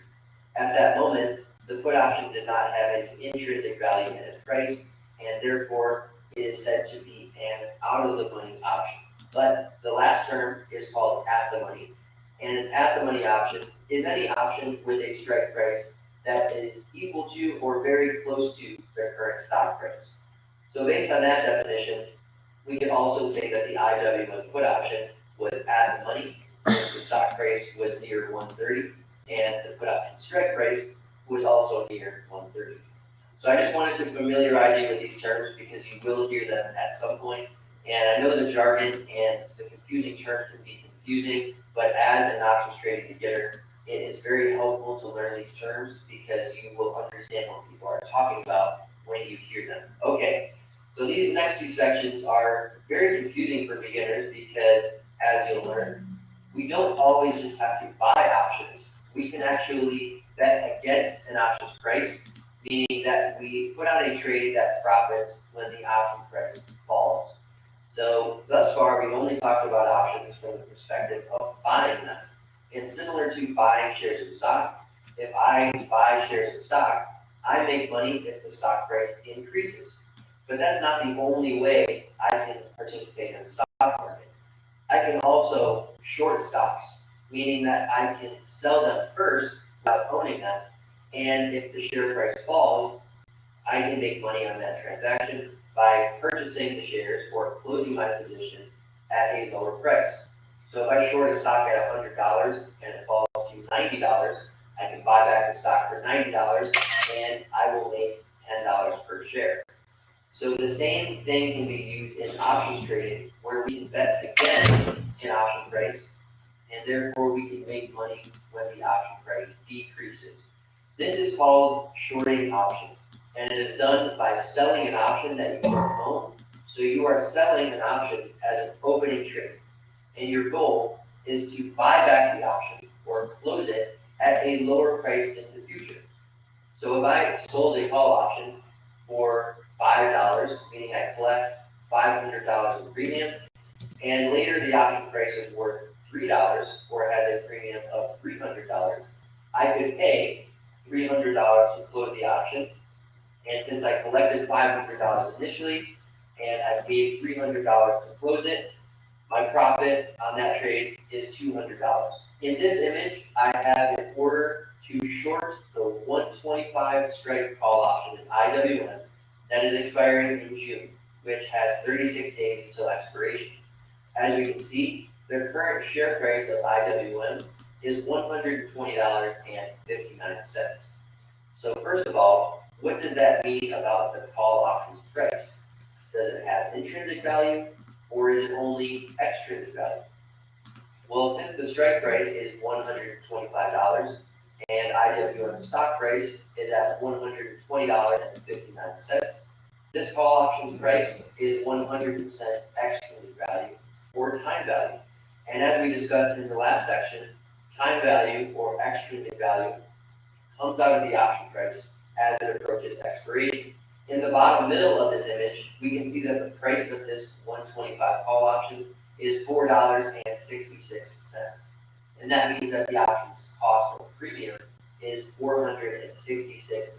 At that moment, the put option did not have any intrinsic value in its price, and therefore it is said to be an out of the money option. But the last term is called at the money, and an at the money option is any option with a strike price that is equal to or very close to their current stock price. So based on that definition, we can also say that the IW1 put option was at the money, since the stock price was near 130, and the put option strike price was also near 130. So I just wanted to familiarize you with these terms because you will hear them at some point. And I know the jargon and the confusing terms can be confusing, but as an options trading beginner, it is very helpful to learn these terms because you will understand what people are talking about when you hear them. Okay, so these next two sections are very confusing for beginners because, as you'll learn, we don't always just have to buy options. We can actually bet against an options price, meaning that we put on a trade that profits when the option price falls. So thus far, we've only talked about options from the perspective of buying them. And similar to buying shares of stock, if I buy shares of stock, I make money if the stock price increases. But that's not the only way I can participate in the stock market. I can also short stocks, meaning that I can sell them first without owning them. And if the share price falls, I can make money on that transaction by purchasing the shares or closing my position at a lower price. So if I short a stock at $100 and it falls to $90, I can buy back the stock for $90 and I will make $10 per share. So the same thing can be used in options trading, where we can bet against an option price, and therefore we can make money when the option price decreases. This is called shorting options, and it is done by selling an option that you don't own. So you are selling an option as an opening trade, and your goal is to buy back the option or close it at a lower price in the future. So if I sold a call option for $5, meaning I collect $500 in premium, and later the option price is worth $3 or has a premium of $300, I could pay $300 to close the option. And since I collected $500 initially and I paid $300 to close it, my profit on that trade is $200. In this image, I have an order to short the 125 strike call option in IWM that is expiring in June, which has 36 days until expiration. As we can see, the current share price of IWM is $120.59. So first of all, what does that mean about the call options price? Does it have intrinsic value or is it only extrinsic value? Well, since the strike price is $125 and IWM stock price is at $120.59, this call options price is 100% extrinsic value or time value. And as we discussed in the last section, time value or extrinsic value comes out of the option price as it approaches expiration. In the bottom middle of this image, we can see that the price of this 125 call option is $4.66. And that means that the option's cost or premium is $466.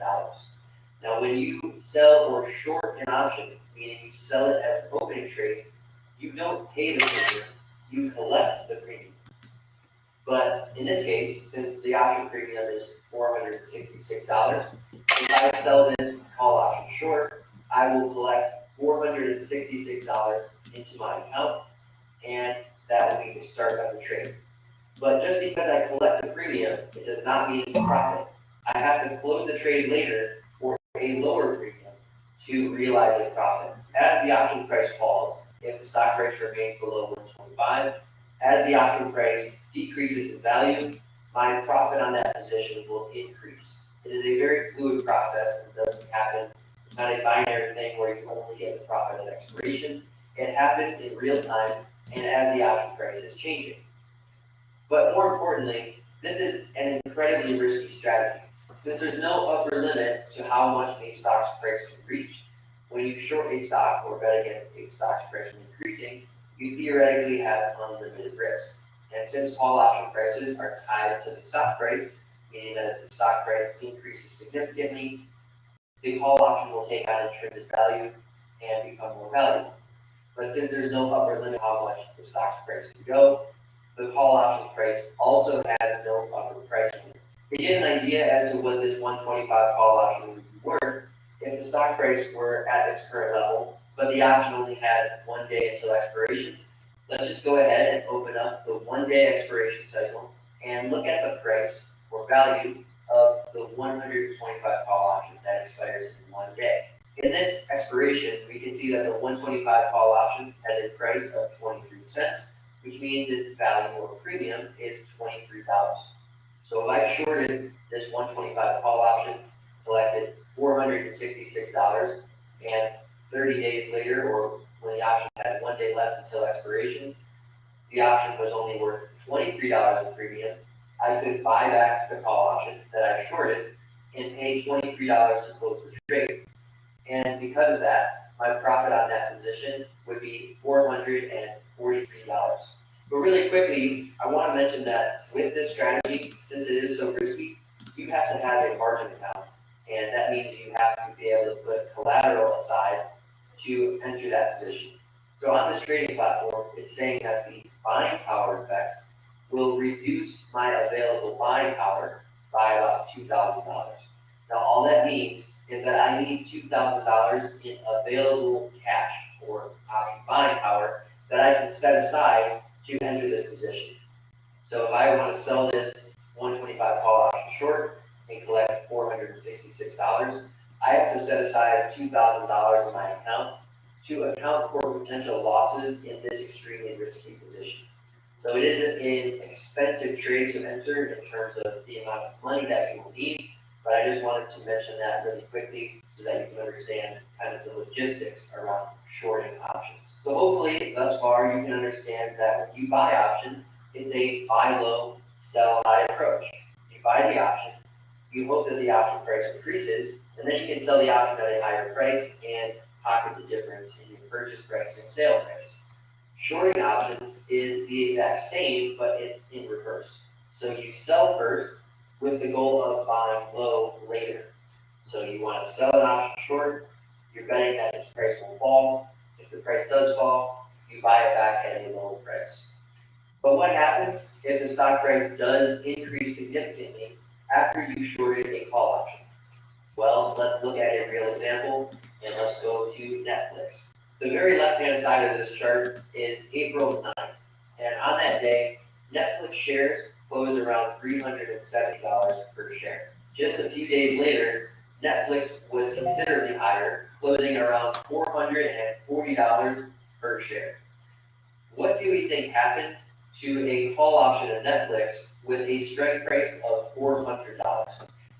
Now, when you sell or short an option, meaning you sell it as an opening trade, you don't pay the premium, you collect the premium. But in this case, since the option premium is $466, if I sell this call option short, I will collect $466 into my account, and that will be the start of the trade. But just because I collect the premium, it does not mean it's a profit. I have to close the trade later for a lower premium to realize a profit. As the option price falls, if the stock price remains below 125, as the option price decreases in value, my profit on that position will increase. It is a very fluid process and doesn't happen. It's not a binary thing where you only get the profit at expiration. It happens in real time and as the option price is changing. But more importantly, this is an incredibly risky strategy. Since there's no upper limit to how much a stock's price can reach, when you short a stock or bet against a stock's price increasing, you theoretically have unlimited risk. And since call option prices are tied to the stock price, meaning that if the stock price increases significantly, the call option will take on intrinsic value and become more valuable. But since there's no upper limit how much the stock's price can go, the call options price also has no upper price limit. To get an idea as to what this 125 call option would be worth, if the stock price were at its current level, but the option only had 1 day until expiration, let's just go ahead and open up the 1 day expiration cycle and look at the price or value of the 125 call option that expires in 1 day. In this expiration, we can see that the 125 call option has a price of 23 cents, which means its value or premium is $23. So if I shorted this 125 call option, collected $466, and 30 days later, or when the option had 1 day left until expiration, the option was only worth $23 in premium, I could buy back the call option that I shorted and pay $23 to close the trade. And because of that, my profit on that position would be $443. But really quickly, I want to mention that with this strategy, since it is so risky, you have to have a margin account. And that means you have to be able to put collateral aside to enter that position. So on this trading platform, it's saying that the buying power effect will reduce my available buying power by about $2,000. Now, all that means is that I need $2,000 in available cash or option buying power that I can set aside to enter this position. So if I want to sell this 125 call option short and collect $466, I have to set aside $2,000 in my account to account for potential losses in this extremely risky position. So it isn't an expensive trade to enter in terms of the amount of money that you will need, but I just wanted to mention that really quickly so that you can understand kind of the logistics around shorting options. So hopefully thus far you can understand that when you buy options, it's a buy low, sell high approach. You buy the option, you hope that the option price increases, and then you can sell the option at a higher price and pocket the difference in your purchase price and sale price. Shorting options is the exact same, but it's in reverse. So you sell first with the goal of buying low later. So you want to sell an option short, you're betting that its price will fall. If the price does fall, you buy it back at a lower price. But what happens if the stock price does increase significantly after you shorted a call option? Well, let's look at a real example, and let's go to Netflix. The very left-hand side of this chart is April 9th, and on that day, Netflix shares closed around $370 per share. Just a few days later, Netflix was considerably higher, closing around $440 per share. What do we think happened to a call option of Netflix with a strike price of $400?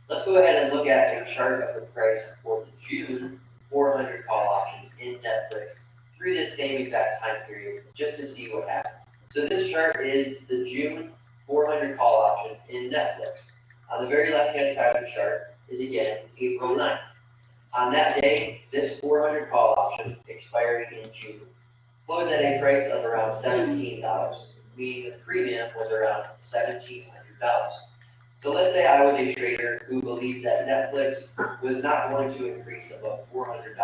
Let's go ahead and look at a chart of the price for the June 400 call option in Netflix through this same exact time period, just to see what happened. So this chart is the June 400 call option in Netflix. On the very left-hand side of the chart is again April 9th. On that day, this 400 call option expiring in June closed at a price of around $17, meaning the premium was around $1,700. So let's say I was a trader who believed that Netflix was not going to increase above $400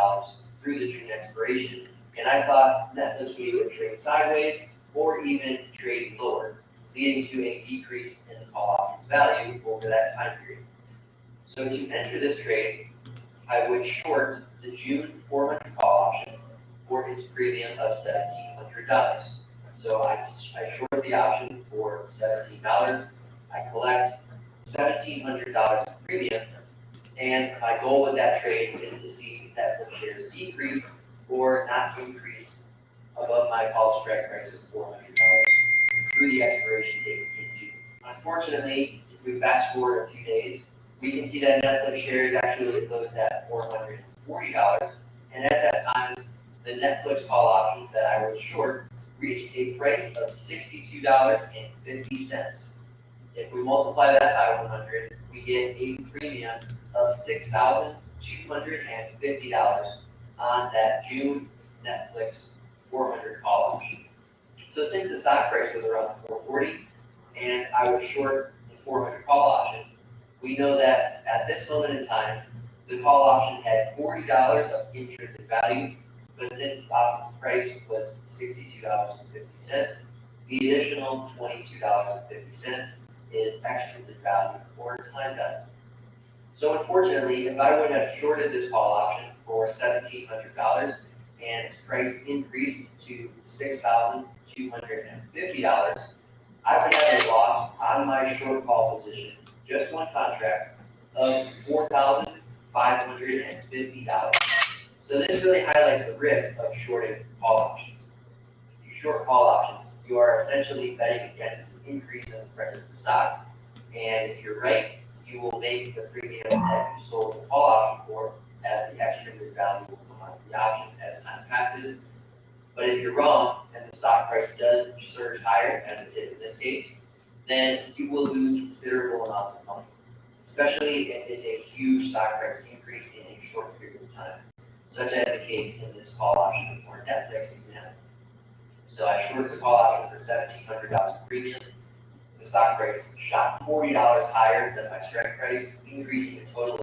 through the June expiration, and I thought Netflix would either trade sideways or even trade lower, leading to a decrease in the call option's value over that time period. So to enter this trade, I would short the June 400 call option for its premium of $1,700. So I short the option for $17. I collect $1,700 in premium, and my goal with that trade is to see Netflix shares decrease or not increase above my call strike price of $400 through the expiration date in June. Unfortunately, if we fast forward a few days, we can see that Netflix shares actually closed at $440, and at that time, the Netflix call option that I was short reached a price of $62.50. If we multiply that by 100, we get a premium of $6,250 on that June Netflix 400 call option. So since the stock price was around 440 and I was short the 400 call option, we know that at this moment in time, the call option had $40 of intrinsic value, but since its option's price was $62.50, the additional $22.50 is extrinsic value or time value. So unfortunately, if I would have shorted this call option for $1,700 and its price increased to $6,250, I would have a loss on my short call position, just one contract, of $4,550. So this really highlights the risk of shorting call options. If you short call options, you are essentially betting against an increase in the price of the stock. And if you're right, you will make the premium that you sold the call option for, as the extrinsic value will come out of the option as time passes. But if you're wrong and the stock price does surge higher, as it did in this case, then you will lose considerable amounts of money, especially if it's a huge stock price increase in a short period of time, such as the case in this call option for Netflix example. So I shorted the call option for $1,700 premium. The stock price shot $40 higher than my strike price, increasing a total